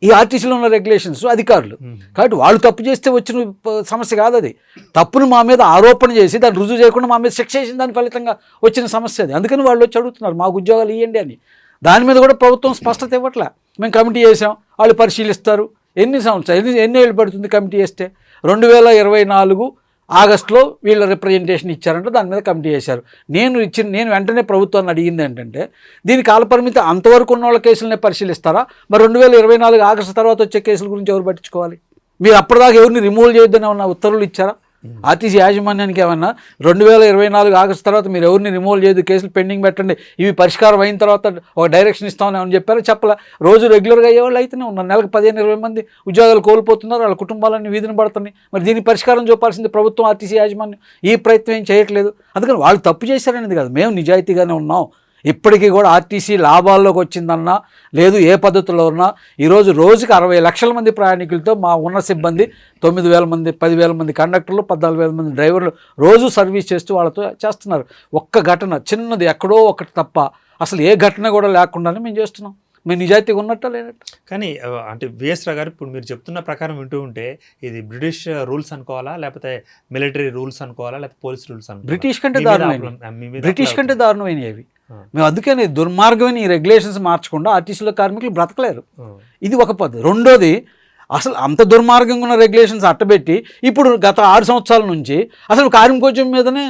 ఈ ఆర్టీసీలో ఉన్న రెగ్యులేషన్స్, అధికారులు. కాబట్టి వాళ్ళు తప్పు చేస్తే వచ్చిన సమస్య కాదు అది. తప్పును మా మీద ఆరోపణ చేసి దాన్ని రుజువు చేయకుండా మా మీద శిక్ష చేసిన దాని ఫలితంగా వచ్చిన సమస్య అది. అందుకని వాళ్ళు వచ్చి అడుగుతున్నారు మాకు ఉద్యోగాలు ఇవ్వండి అని. దాని మీద కూడా ప్రభుత్వం స్పష్టత ఇవ్వట్లే. మేము కమిటీ చేసాం, వాళ్ళు పరిశీలిస్తారు. ఎన్ని సంవత్సరాలు ఎన్ని ఏళ్ళు పడుతుంది కమిటీ చేస్తే? 2024 ఆగస్టులో వీళ్ళ రిప్రజెంటేషన్ ఇచ్చారంటే దాని మీద కమిటీ చేశారు. నేను వెంటనే ప్రభుత్వాన్ని అడిగింది ఏంటంటే దీని కాలపరిమితి అంతవరకు ఉన్న వాళ్ళ కేసులనే పరిశీలిస్తారా? మరి 2024 ఆగస్టు తర్వాత వచ్చే కేసుల గురించి ఎవరు పట్టించుకోవాలి? మీరు అప్పటిదాకా ఎవరిని రిమూవ్ చేయొద్దని ఏమన్నా ఉత్తర్వులు ఇచ్చారా? ఆర్టీసీ యాజమాన్యానికి ఏమన్నా 2024 ఆగస్టు తర్వాత మీరు ఎవరిని రిమూవ్ చేయదు, కేసులు పెండింగ్ పెట్టండి, ఇవి పరిష్కారం అయిన తర్వాత ఒక డైరెక్షన్ ఇస్తామని ఏమని చెప్పారో చెప్పలే. రోజు రెగ్యులర్గా అయ్యేవాళ్ళు అయితేనే ఉన్నారు. నెలకు 15-20 మంది ఉద్యోగాలు కోల్పోతున్నారు, వాళ్ళ కుటుంబాలన్నీ వీధిని పడుతున్నాయి. మరి దీనికి పరిష్కారం చూపాల్సింది ప్రభుత్వం, ఆర్టీసీ యాజమాన్యం. ఈ ప్రయత్నం ఏం చేయట్లేదు. అందుకని వాళ్ళు తప్పు చేశారనేది కాదు, మేము నిజాయితీగానే ఉన్నాం. ఇప్పటికీ కూడా ఆర్టీసీ లాభాల్లోకి వచ్చిందన్నా లేదు, ఏ పద్ధతిలో ఉన్నా ఈరోజు రోజుకి 60 లక్షల మంది ప్రయాణికులతో మా ఉన్న సిబ్బంది 9,000 మంది 10,000 మంది కండక్టర్లు 14,000 మంది డ్రైవర్లు రోజు సర్వీస్ చేస్తూ వాళ్ళతో చేస్తున్నారు. ఒక్క ఘటన చిన్నది ఎక్కడో ఒకటి తప్ప అసలు ఏ ఘటన కూడా లేకుండానే మేము చేస్తున్నాం. మేము నిజాయితీగా ఉన్నట్ట లేనట్టు. కానీ అంటే విఎస్ రావు గారు, ఇప్పుడు మీరు చెప్తున్న ప్రకారం వింటూ ఉంటే ఇది బ్రిటిష్ రూల్స్ అనుకోవాలా, లేకపోతే మిలిటరీ రూల్స్ అనుకోవాలా, లేకపోతే పోలీస్ రూల్స్ అనుకోవాలా? బ్రిటిష్ కంటే దారుణమైనవి అవి. మేము అందుకని దుర్మార్గమైన ఈ రెగ్యులేషన్స్ మార్చకుండా ఆర్టీసీలో కార్మికులు బ్రతకలేరు. ఇది ఒక పద్ధతి. రెండోది, అసలు అంత దుర్మార్గంగా ఉన్న రెగ్యులేషన్స్ అట్టబెట్టి ఇప్పుడు గత 6 సంవత్సరాల నుంచి అసలు కార్మికోద్యమం మీదనే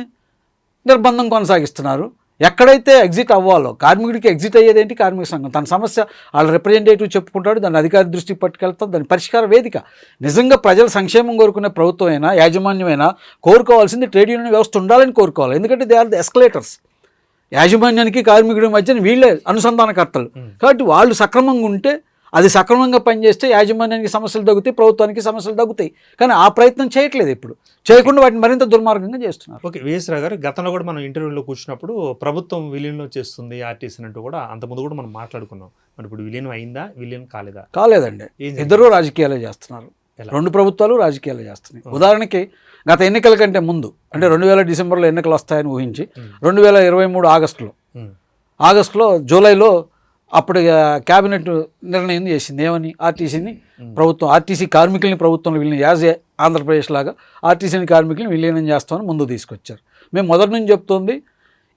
నిర్బంధం కొనసాగిస్తున్నారు. ఎక్కడైతే ఎగ్జిట్ అవ్వాలో కార్మికుడికి ఎగ్జిట్ అయ్యేదేంటి కార్మిక సంఘం. తన సమస్య వాళ్ళ రిప్రజెంటేటివ్ చెప్పుకుంటాడు, దాన్ని అధికారి దృష్టికి పట్టుకెళ్తాం, దాని పరిష్కార వేదిక. నిజంగా ప్రజల సంక్షేమం కోరుకునే ప్రభుత్వం అయినా యాజమాన్యమైనా కోరుకోవాల్సింది ట్రేడ్ యూనియన్ వ్యవస్థ ఉండాలని కోరుకోవాలి. ఎందుకంటే దే ఆర్ ద ఎస్కలేటర్స్. యాజమాన్యానికి కార్మికుడి మధ్యన వీళ్ళే అనుసంధానకర్తలు. కాబట్టి వాళ్ళు సక్రమంగా ఉంటే అది సక్రమంగా పనిచేస్తే యాజమాన్యానికి సమస్యలు తగ్గుతాయి, ప్రభుత్వానికి సమస్యలు తగ్గుతాయి. కానీ ఆ ప్రయత్నం చేయట్లేదు, ఇప్పుడు చేయకుండా వాటిని మరింత దుర్మార్గంగా చేస్తున్నారు. ఓకే, విఎస్ఆర్ గారు, గతంలో కూడా మనం ఇంటర్వ్యూలో కూర్చున్నప్పుడు ప్రభుత్వం విలీనం చేస్తుంది ఆర్టీసీ అంటూ కూడా అంతకుముందు కూడా మనం మాట్లాడుకున్నాం. మరి ఇప్పుడు విలీనం అయిందా, విలీనం కాలేదా? కాలేదండి, ఇద్దరూ రాజకీయాలే చేస్తున్నారు. రెండు ప్రభుత్వాలు రాజకీయాలు చేస్తున్నాయి. ఉదాహరణకి గత ఎన్నికల కంటే ముందు, అంటే 2000 డిసెంబర్లో ఎన్నికలు వస్తాయని ఊహించి 2023 ఆగస్టులో జూలైలో అప్పుడు క్యాబినెట్ నిర్ణయం చేసింది. ఏమని? ఆర్టీసీని ప్రభుత్వం, ఆర్టీసీ కార్మికుల్ని ప్రభుత్వంలో విలీనం, యాజ్ ఏ ఆంధ్రప్రదేశ్ లాగా ఆర్టీసీని కార్మికుల్ని విలీనం చేస్తామని ముందుకు తీసుకొచ్చారు. మేము మొదటి నుంచి చెప్తోంది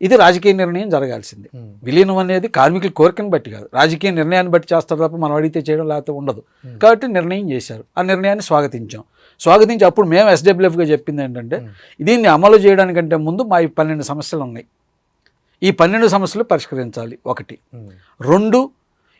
ఇది రాజకీయ నిర్ణయం జరగాల్సింది. విలీనం అనేది కార్మికుల కోరికను బట్టి కాదు, రాజకీయ నిర్ణయాన్ని బట్టి చేస్తారు తప్ప మనం అడిగితే చేయడం లేకపోతే ఉండదు. కాబట్టి నిర్ణయం చేశారు, ఆ నిర్ణయాన్ని స్వాగతించి అప్పుడు మేము ఎస్డబ్ల్యూఎఫ్గా చెప్పింది ఏంటంటే దీన్ని అమలు చేయడానికంటే ముందు మా 12 సమస్యలు ఉన్నాయి, ఈ 12 సమస్యలు పరిష్కరించాలి. 1. 2,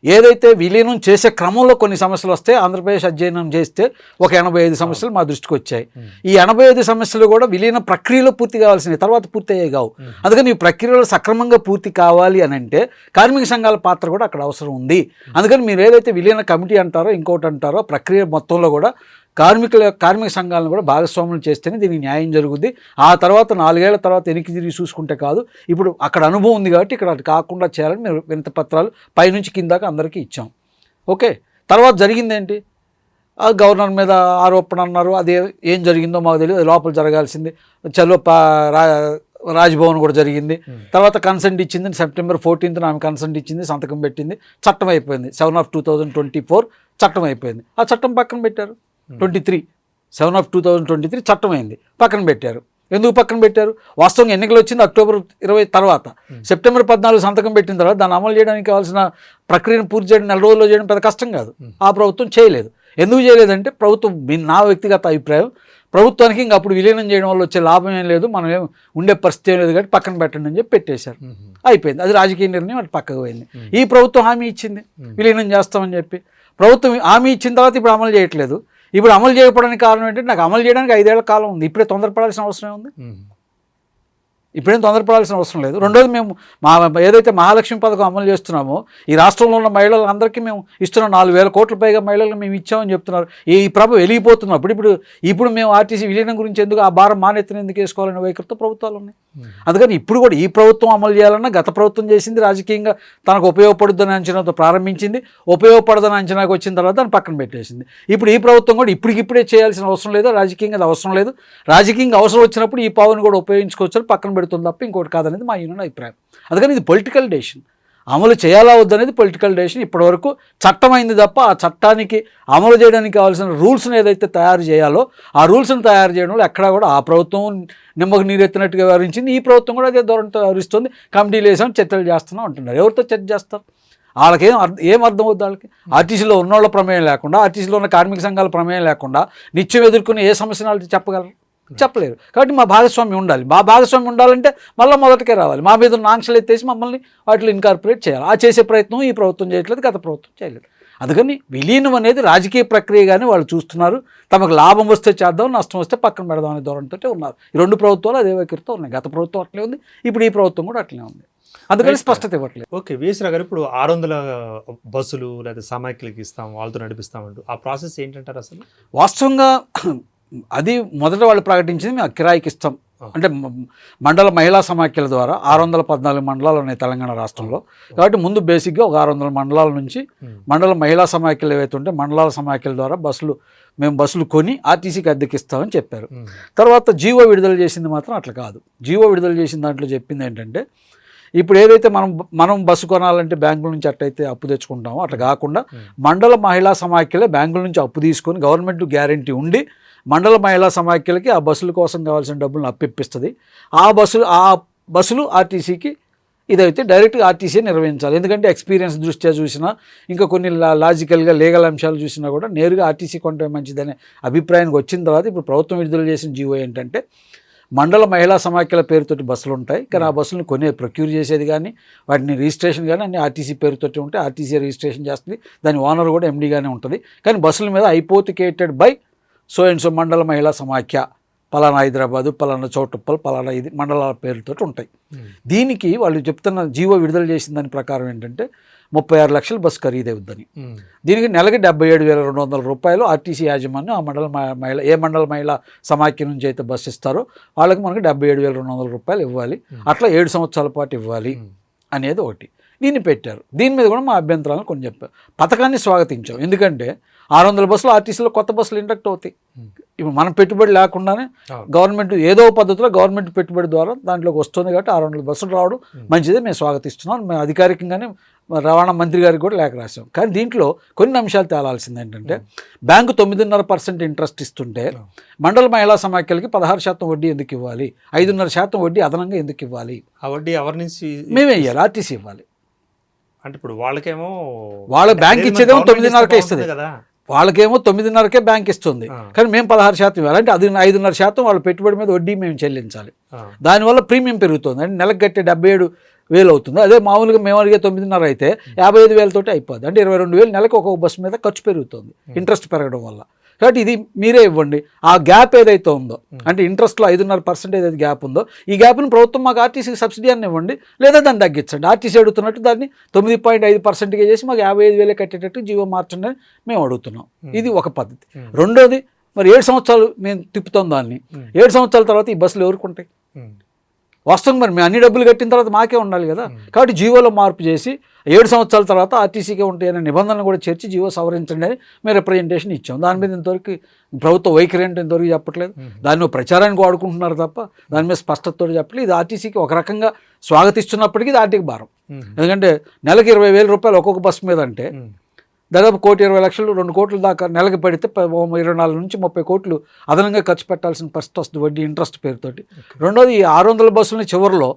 ఏదైతే విలీనం చేసే క్రమంలో కొన్ని సమస్యలు వస్తే ఆంధ్రప్రదేశ్ అధ్యయనం చేస్తే ఒక 85 సమస్యలు మా దృష్టికి వచ్చాయి. ఈ 85 సమస్యలు కూడా విలీన ప్రక్రియలో పూర్తి కావాల్సినవి, తర్వాత పూర్తి అయ్యే కావు. అందుకని ఈ ప్రక్రియలో సక్రమంగా పూర్తి కావాలి అని అంటే కార్మిక సంఘాల పాత్ర కూడా అక్కడ అవసరం ఉంది. అందుకని మీరు ఏదైతే విలీన కమిటీ అంటారో ఇంకోటి అంటారో ప్రక్రియ మొత్తంలో కూడా కార్మిక సంఘాలను కూడా భాగస్వాములు చేస్తేనే దీనికి న్యాయం జరుగుద్ది. ఆ తర్వాత 4 ఏళ్ల తర్వాత వెనక్కి తిరిగి చూసుకుంటే కాదు, ఇప్పుడు అక్కడ అనుభవం ఉంది కాబట్టి ఇక్కడ అది కాకుండా చేయాలని మేము వినతి పత్రాలు పైనుంచి కిందాక అందరికీ ఇచ్చాం. ఓకే, తర్వాత జరిగిందేంటి? గవర్నర్ మీద ఆరోపణ అన్నారు, అది ఏం జరిగిందో మాకు తెలియదు, లోపల జరగాల్సింది. చలో రాజ్భవన్ కూడా జరిగింది. తర్వాత కన్సెంట్ ఇచ్చింది, September 14th ఆమె కన్సెంట్ ఇచ్చింది, సంతకం పెట్టింది, చట్టం అయిపోయింది. 7/2024 చట్టం అయిపోయింది. ఆ చట్టం పక్కన పెట్టారు. 7/2023 చట్టం అయింది, పక్కన పెట్టారు. ఎందుకు పక్కన పెట్టారు? వాస్తవంగా ఎన్నికలు వచ్చింది October 20 తర్వాత, September 14 సంతకం పెట్టిన తర్వాత దాన్ని అమలు చేయడానికి కావాల్సిన ప్రక్రియను పూర్తి చేయడం 4 రోజుల్లో చేయడం పెద్ద కష్టం కాదు. ఆ ప్రభుత్వం చేయలేదు. ఎందుకు చేయలేదంటే ప్రభుత్వం, నా వ్యక్తిగత అభిప్రాయం, ప్రభుత్వానికి ఇంకా అప్పుడు విలీనం చేయడం వల్ల వచ్చే లాభం ఏం లేదు, మనం ఏం ఉండే పరిస్థితి ఏం లేదు కాబట్టి పక్కన పెట్టండి అని చెప్పి పెట్టేశారు. అయిపోయింది, అది రాజకీయ నిర్ణయం, అది పక్కకు పోయింది. ఈ ప్రభుత్వం హామీ ఇచ్చింది విలీనం చేస్తామని చెప్పి, ప్రభుత్వం హామీ ఇచ్చిన తర్వాత ఇప్పుడు అమలు చేయట్లేదు. ఇప్పుడు అమలు చేయకపోవడానికి కారణం ఏంటంటే నాకు అమలు చేయడానికి 5 ఏళ్ల కాలం ఉంది, ఇప్పుడే తొందరపడాల్సిన అవసరం ఉంది. ఇప్పుడేం తొందరపడాల్సిన అవసరం లేదు. రెండోది, మేము ఏదైతే మహాలక్ష్మి పథకం అమలు చేస్తున్నామో ఈ రాష్ట్రంలో ఉన్న మహిళలందరికీ మేము ఇస్తున్న 4,000 కోట్ల పైగా మహిళలకు మేము ఇచ్చామని చెప్తున్నారు. ఈ ప్రభ వెలిగిపోతున్నప్పుడు ఇప్పుడు మేము ఆర్టీసీ విలీనం గురించి ఎందుకు, ఆ భారం మానెత్తిన ఎందుకు వేసుకోవాలనే వైఖరితో ప్రభుత్వాలు ఉన్నాయి. అందుకని ఇప్పుడు కూడా ఈ ప్రభుత్వం అమలు చేయాలన్నా గత ప్రభుత్వం చేసింది రాజకీయంగా తనకు ఉపయోగపడుతుందని అంచనాతో ప్రారంభించింది, ఉపయోగపడదని అంచనాకు వచ్చిన తర్వాత దాన్ని పక్కన పెట్టేసింది. ఇప్పుడు ఈ ప్రభుత్వం కూడా ఇప్పటికిప్పుడే చేయాల్సిన అవసరం లేదు, రాజకీయంగా అది అవసరం లేదు. రాజకీయంగా అవసరం వచ్చినప్పుడు ఈ పవర్ని కూడా ఉపయోగించుకోవచ్చు, పక్కన పెడుతుంది తప్ప ఇంకోటి కాదనేది మా యూనియన్ అభిప్రాయం. అందుకని ఇది పొలిటికల్ డెసిషన్, అమలు చేయాలా వద్దనేది పొలిటికల్ డెసిషన్. ఇప్పటివరకు చట్టం అయింది తప్ప ఆ చట్టానికి అమలు చేయడానికి కావాల్సిన రూల్స్ని ఏదైతే తయారు చేయాలో ఆ రూల్స్ని తయారు చేయడంలో ఎక్కడా కూడా ఆ ప్రభుత్వం నిమ్మకు నీరెత్తినట్టుగా వ్యవహరించింది, ఈ ప్రభుత్వం కూడా అదే ధోరణితో వ్యవహరిస్తుంది. కమిటీలు వేసాం, చర్చలు చేస్తున్నాం అంటున్నారు. ఎవరితో చర్చ చేస్తారు? వాళ్ళకి ఏం అర్థం అవుతుంది? వాళ్ళకి ఆర్టీసీలో ఉన్నోళ్ళ ప్రమేయం లేకుండా, ఆర్టీసీలో ఉన్న కార్మిక సంఘాల ప్రమేయం లేకుండా నిత్యం ఎదుర్కొనే ఏ సమస్యను వాళ్ళు చెప్పగలరు? చెప్పలేరు. కాబట్టి మా భాగస్వామ్యం ఉండాలి. మా భాగస్వామ్యం ఉండాలంటే మళ్ళీ మొదటికే రావాలి, మా మీద ఉన్న ఆంక్షలు ఎత్తేసి మమ్మల్ని వాటిలో ఇన్కార్పొరేట్ చేయాలి. ఆ చేసే ప్రయత్నం ఈ ప్రభుత్వం చేయట్లేదు, గత ప్రభుత్వం చేయలేదు. అందుకని విలీనం అనేది రాజకీయ ప్రక్రియగానే వాళ్ళు చూస్తున్నారు. తమకు లాభం వస్తే చేద్దాం, నష్టం వస్తే పక్కన పెడదాం అనే ధోరణితో ఉన్నారు. ఈ 2 ప్రభుత్వాలు అదే వైఖరితో ఉన్నాయి. గత ప్రభుత్వం అట్లే ఉంది, ఇప్పుడు ఈ ప్రభుత్వం కూడా అట్లే ఉంది. అందుకని స్పష్టత ఇవ్వట్లేదు. ఓకే, విఎస్ఆర్ గారు, ఇప్పుడు 600 బస్సులు లేదా సమాఖ్యలకి ఇస్తాం, వాళ్ళతో నడిపిస్తామంటూ ఆ ప్రాసెస్ ఏంటంటారు అసలు? వాస్తవంగా అది మొదట వాళ్ళు ప్రకటించింది మేము కిరాయికి ఇస్తాం అంటే మండల మహిళా సమాఖ్యల ద్వారా 614 మండలాలు ఉన్నాయి తెలంగాణ రాష్ట్రంలో. కాబట్టి ముందు బేసిక్గా ఒక 600 మండలాల నుంచి మండల మహిళా సమాఖ్యలు ఏవైతే ఉంటే మండలాల సమాఖ్యల ద్వారా మేము బస్సులు కొని ఆర్టీసీకి అద్దెకిస్తామని చెప్పారు. తర్వాత జీవో విడుదల చేసింది మాత్రం అట్లా కాదు. జీవో విడుదల చేసిన దాంట్లో చెప్పింది ఏంటంటే, ఇప్పుడు ఏదైతే మనం బస్సు కొనాలంటే బ్యాంకుల నుంచి అట్టయితే అప్పు తెచ్చుకుంటామో అట్లా కాకుండా మండల మహిళా సమాఖ్యలే బ్యాంకుల నుంచి అప్పు తీసుకొని గవర్నమెంట్ గ్యారంటీ ఉండి మండల మహిళా సమాఖ్యలకి ఆ బస్సుల కోసం కావాల్సిన డబ్బులను అప్పిస్తుంది. ఆ బస్సులు ఆర్టీసీకి ఇదైతే డైరెక్ట్గా ఆర్టీసీ నిర్వహించాలి. ఎందుకంటే ఎక్స్పీరియన్స్ దృష్ట్యా చూసినా, ఇంకా కొన్ని లాజికల్గా లీగల్ అంశాలు చూసినా కూడా నేరుగా ఆర్టీసీ కొంటే మంచిదనే అభిప్రాయానికి వచ్చిన తర్వాత ఇప్పుడు ప్రభుత్వం విడుదల చేసిన జీవో ఏంటంటే, మండల మహిళా సమాఖ్యల పేరుతోటి బస్సులు ఉంటాయి, కానీ ఆ బస్సులను ప్రొక్యూర్ చేసేది కానీ వాటిని రిజిస్ట్రేషన్ కానీ అన్ని ఆర్టీసీ పేరుతోటి ఉంటాయి. ఆర్టీసీ రిజిస్ట్రేషన్ చేస్తుంది, దాని ఓనర్ కూడా ఎండీగానే ఉంటుంది. కానీ బస్సుల మీద hypothecated by so and so మండల మహిళా సమాఖ్య, పలానా హైదరాబాదు, పలానా చౌటుప్పల్, పలానా ఇది మండలాల పేరుతో ఉంటాయి. దీనికి వాళ్ళు చెప్తున్న జీవో విడుదల చేసిన దాని ప్రకారం ఏంటంటే, 36 లక్షలు బస్సు ఖరీదవుద్దని. దీనికి నెలకి 77,200 రూపాయలు ఆర్టీసీ యాజమాన్యం ఆ మండల మహిళ ఏ మండల మహిళా సమాఖ్య నుంచి అయితే బస్సు ఇస్తారో వాళ్ళకి మనకి 77,200 రూపాయలు ఇవ్వాలి, అట్లా 7 సంవత్సరాల పాటు ఇవ్వాలి అనేది ఒకటి. దీన్ని పెట్టారు. దీని మీద కూడా మా అభ్యంతరాలను కొన్ని చెప్పారు. పథకాన్ని స్వాగతించాం, ఎందుకంటే 600 బస్సులు ఆర్టీసీలో కొత్త బస్సులు ఇండక్ట్ అవుతాయి. ఇప్పుడు మనం పెట్టుబడి లేకుండానే గవర్నమెంట్ ఏదో పద్ధతిలో గవర్నమెంట్ పెట్టుబడి ద్వారా దాంట్లోకి వస్తుంది కాబట్టి 600 బస్సులు రావడం మంచిదే, మేము స్వాగతిస్తున్నాం. మేము అధికారికంగానే రవాణా మంత్రి గారికి కూడా లేఖ రాసాం. కానీ దీంట్లో కొన్ని అంశాలు తేలాల్సింది ఏంటంటే, బ్యాంకు 9.5% ఇంట్రెస్ట్ ఇస్తుంటే మండల మహిళా సమాఖ్యలకి 16% వడ్డీ ఎందుకు ఇవ్వాలి, 5.5% వడ్డీ అదనంగా ఎందుకు ఇవ్వాలి? ఆ వడ్డీ ఎవరి నుంచి మేమే ఇవ్వాలి, ఆర్టీసీ ఇవ్వాలి. అంటే ఇప్పుడు వాళ్ళకేమో వాళ్ళ బ్యాంక్ ఇచ్చేదేమో 9.5కే ఇస్తుంది కదా, వాళ్ళకేమో 9.5కే బ్యాంక్ ఇస్తుంది, కానీ మేము 16% ఇవ్వాలి. అంటే అది 5.5% వాళ్ళ పెట్టుబడి మీద వడ్డీ మేము చెల్లించాలి. దానివల్ల ప్రీమియం పెరుగుతుంది. అంటే నెలకు కట్టే 77,000 అవుతుంది. అదే మామూలుగా మేము అడిగే 9.5 అయితే 55,000 తోటి అయిపోద్ది. అంటే 22,000 నెలకు ఒక్కొక్క బస్సు మీద ఖర్చు పెరుగుతుంది ఇంట్రెస్ట్ పెరగడం వల్ల. కాబట్టి ఇది మీరే ఇవ్వండి. ఆ గ్యాప్ ఏదైతే ఉందో, అంటే ఇంట్రెస్ట్లో 5.5% ఏదైతే గ్యాప్ ఉందో, ఈ గ్యాప్ని ప్రభుత్వం మాకు ఆర్టీసీకి సబ్సిడీ అని ఇవ్వండి, లేదా దాన్ని తగ్గించండి. ఆర్టీసీ అడుగుతున్నట్టు దాన్ని 9.5%గా చేసి మాకు 55,000 కట్టేటట్టు జీవో మార్చండి అని మేము అడుగుతున్నాం. ఇది ఒక పద్ధతి. రెండోది, మరి 7 సంవత్సరాలు మేము తిప్పుతాం దాన్ని, 7 సంవత్సరాల తర్వాత ఈ బస్సులు ఎవరుకుంటాయి? వాస్తవం మరి మేము అన్ని డబ్బులు కట్టిన తర్వాత మాకే ఉండాలి కదా. కాబట్టి జీవోలో మార్పు చేసి 7 సంవత్సరాల తర్వాత ఆర్టీసీకే ఉంటాయనే నిబంధనలు కూడా చేర్చి జీవో సవరించండి అని మేము రిప్రజెంటేషన్ ఇచ్చాం. దాని మీద ఇంతవరకు ప్రభుత్వ వైఖరి అంటే ఇంతవరకు చెప్పట్లేదు. దాన్ని ప్రచారానికి వాడుకుంటున్నారు తప్ప దాని మీద స్పష్టతతో చెప్పలేదు. ఇది ఆర్టీసీకి ఒక రకంగా స్వాగతిస్తున్నప్పటికీ ఇది ఆర్థిక భారం. ఎందుకంటే నెలకి 20,000 రూపాయలు ఒక్కొక్క బస్సు మీద అంటే దాదాపు 1,20,00,000 2 కోట్ల దాకా నెలకి పెడితే 24 నుంచి 30 కోట్లు అదనంగా ఖర్చు పెట్టాల్సిన పరిస్థితి వస్తుంది వడ్డీ ఇంట్రెస్ట్ పేరుతోటి. రెండోది, ఈ 600 బస్సులని చివరిలో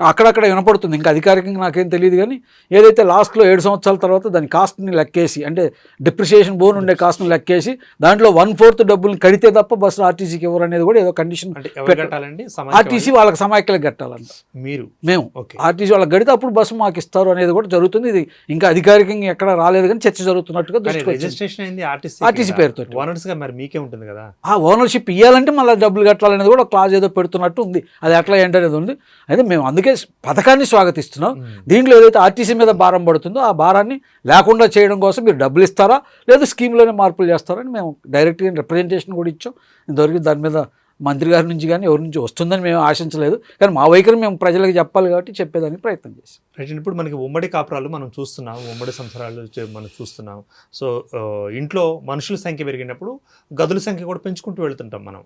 అక్కడక్కడ వినపడుతుంది, ఇంకా అధికారికంగా నాకేం తెలియదు, కానీ ఏదైతే లాస్ట్లో 7 సంవత్సరాల తర్వాత దాని కాస్ట్ని లెక్కేసి, అంటే డిప్రిసియేషన్ బోన్ ఉండే కాస్ట్ని లెక్కేసి దాంట్లో 1/4 డబ్బులు కడితే తప్ప బస్సులు ఆర్టీసీకి ఎవరు అనేది కూడా ఏదో కండిషన్ ఆర్టీసీ వాళ్ళకి సమాఖ్యలకు కట్టాలంట. మేము ఆర్టీసీ వాళ్ళకి కడితే అప్పుడు బస్సు మాకు ఇస్తారు అనేది కూడా జరుగుతుంది. ఇది ఇంకా అధికారికంగా ఎక్కడ రాలేదు, కానీ చర్చ జరుగుతున్నట్టుగా ఆర్టీసీ పేరుతో. ఆ ఓనర్షిప్ ఇవ్వాలంటే మళ్ళీ డబ్బులు కట్టాలనేది కూడా క్లాజ్ ఏదో పెడుతున్నట్టు ఉంది. అది ఎట్లా ఏంటనేది ఉంది. అయితే మేము అందుకే పథకాన్ని స్వాగతిస్తున్నాం. దీంట్లో ఏదైతే ఆర్టీసీ మీద భారం పడుతుందో ఆ భారాన్ని లేకుండా చేయడం కోసం మీరు డబ్బులు ఇస్తారా, లేదా స్కీమ్లోనే మార్పులు చేస్తారని మేము డైరెక్ట్గా రిప్రజెంటేషన్ కూడా ఇచ్చాం. ఇంతవరకు దాని మీద మంత్రి గారి నుంచి కానీ ఎవరి నుంచి వస్తుందని మేము ఆశించలేదు, కానీ మా వైఖరి మేము ప్రజలకు చెప్పాలి కాబట్టి చెప్పేదానికి ప్రయత్నం చేస్తాం. రైట్. ఇప్పుడు మనకి ఉమ్మడి కాపురాలు మనం చూస్తున్నాం, ఉమ్మడి సంవత్సరాలు మనం చూస్తున్నాం. సో ఇంట్లో మనుషుల సంఖ్య పెరిగినప్పుడు గదుల సంఖ్య కూడా పెంచుకుంటూ వెళ్తుంటాం మనం.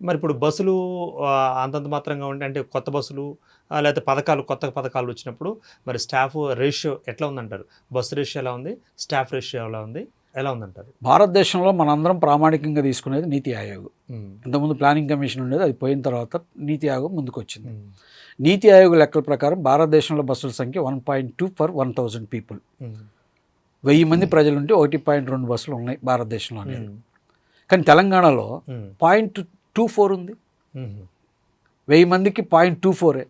మరి ఇప్పుడు బస్సులు అంతంత మాత్రంగా ఉంటే, అంటే కొత్త బస్సులు లేకపోతే కొత్త పథకాలు వచ్చినప్పుడు మరి స్టాఫ్ రేషియో ఎట్లా ఉందంటారు? బస్సు రేషియో ఎలా ఉంది, స్టాఫ్ రేషియో ఎలా ఉందంటారు? భారతదేశంలో మనందరం ప్రామాణికంగా తీసుకునేది నీతి ఆయోగ్. ఇంతకుముందు ప్లానింగ్ కమిషన్ ఉండేది, అది పోయిన తర్వాత నీతి ఆయోగ్ ముందుకు వచ్చింది. నీతి ఆయోగ్ లెక్కల ప్రకారం భారతదేశంలో బస్సుల సంఖ్య 1.2 per 1,000 people. 1000 మంది ప్రజలుంటే 1.2 బస్సులు ఉన్నాయి భారతదేశంలో. కానీ తెలంగాణలో 0.24 ఉంది. 1000 మందికి 0.24.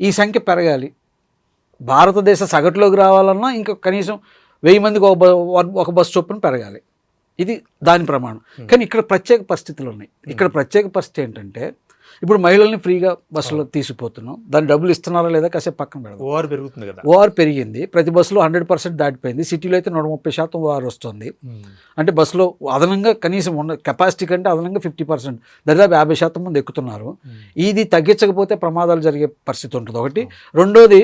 ఈ సంఖ్య పెరగాలి. భారతదేశ సగటులోకి రావాలన్నా ఇంకా కనీసం 1000 మందికి ఒక బస్సు చొప్పున పెరగాలి. ఇది దాని ప్రమాణం. కానీ ఇక్కడ ప్రత్యేక పరిస్థితులు ఉన్నాయి. ఇక్కడ ప్రత్యేక పరిస్థితి ఏంటంటే, ఇప్పుడు మహిళల్ని ఫ్రీగా బస్సులో తీసుకుపోతున్నాం, దాని డబ్బులు ఇస్తున్నారా లేదా కాసేపు పక్కన పెడదాం. ఓఆర్ పెరుగుతుంది కదా, ఓఆర్ పెరిగింది. ప్రతి బస్సులో 100% దాటిపోయింది. సిటీలో అయితే 130% ఓఆర్ వస్తుంది. అంటే బస్సులో అదనంగా కనీసం ఉన్న కెపాసిటీ కంటే అదనంగా 50%, దాదాపు 50% మంది ఎక్కుతున్నారు. ఇది తగ్గించకపోతే ప్రమాదాలు జరిగే పరిస్థితి ఉంటుంది ఒకటి. రెండోది,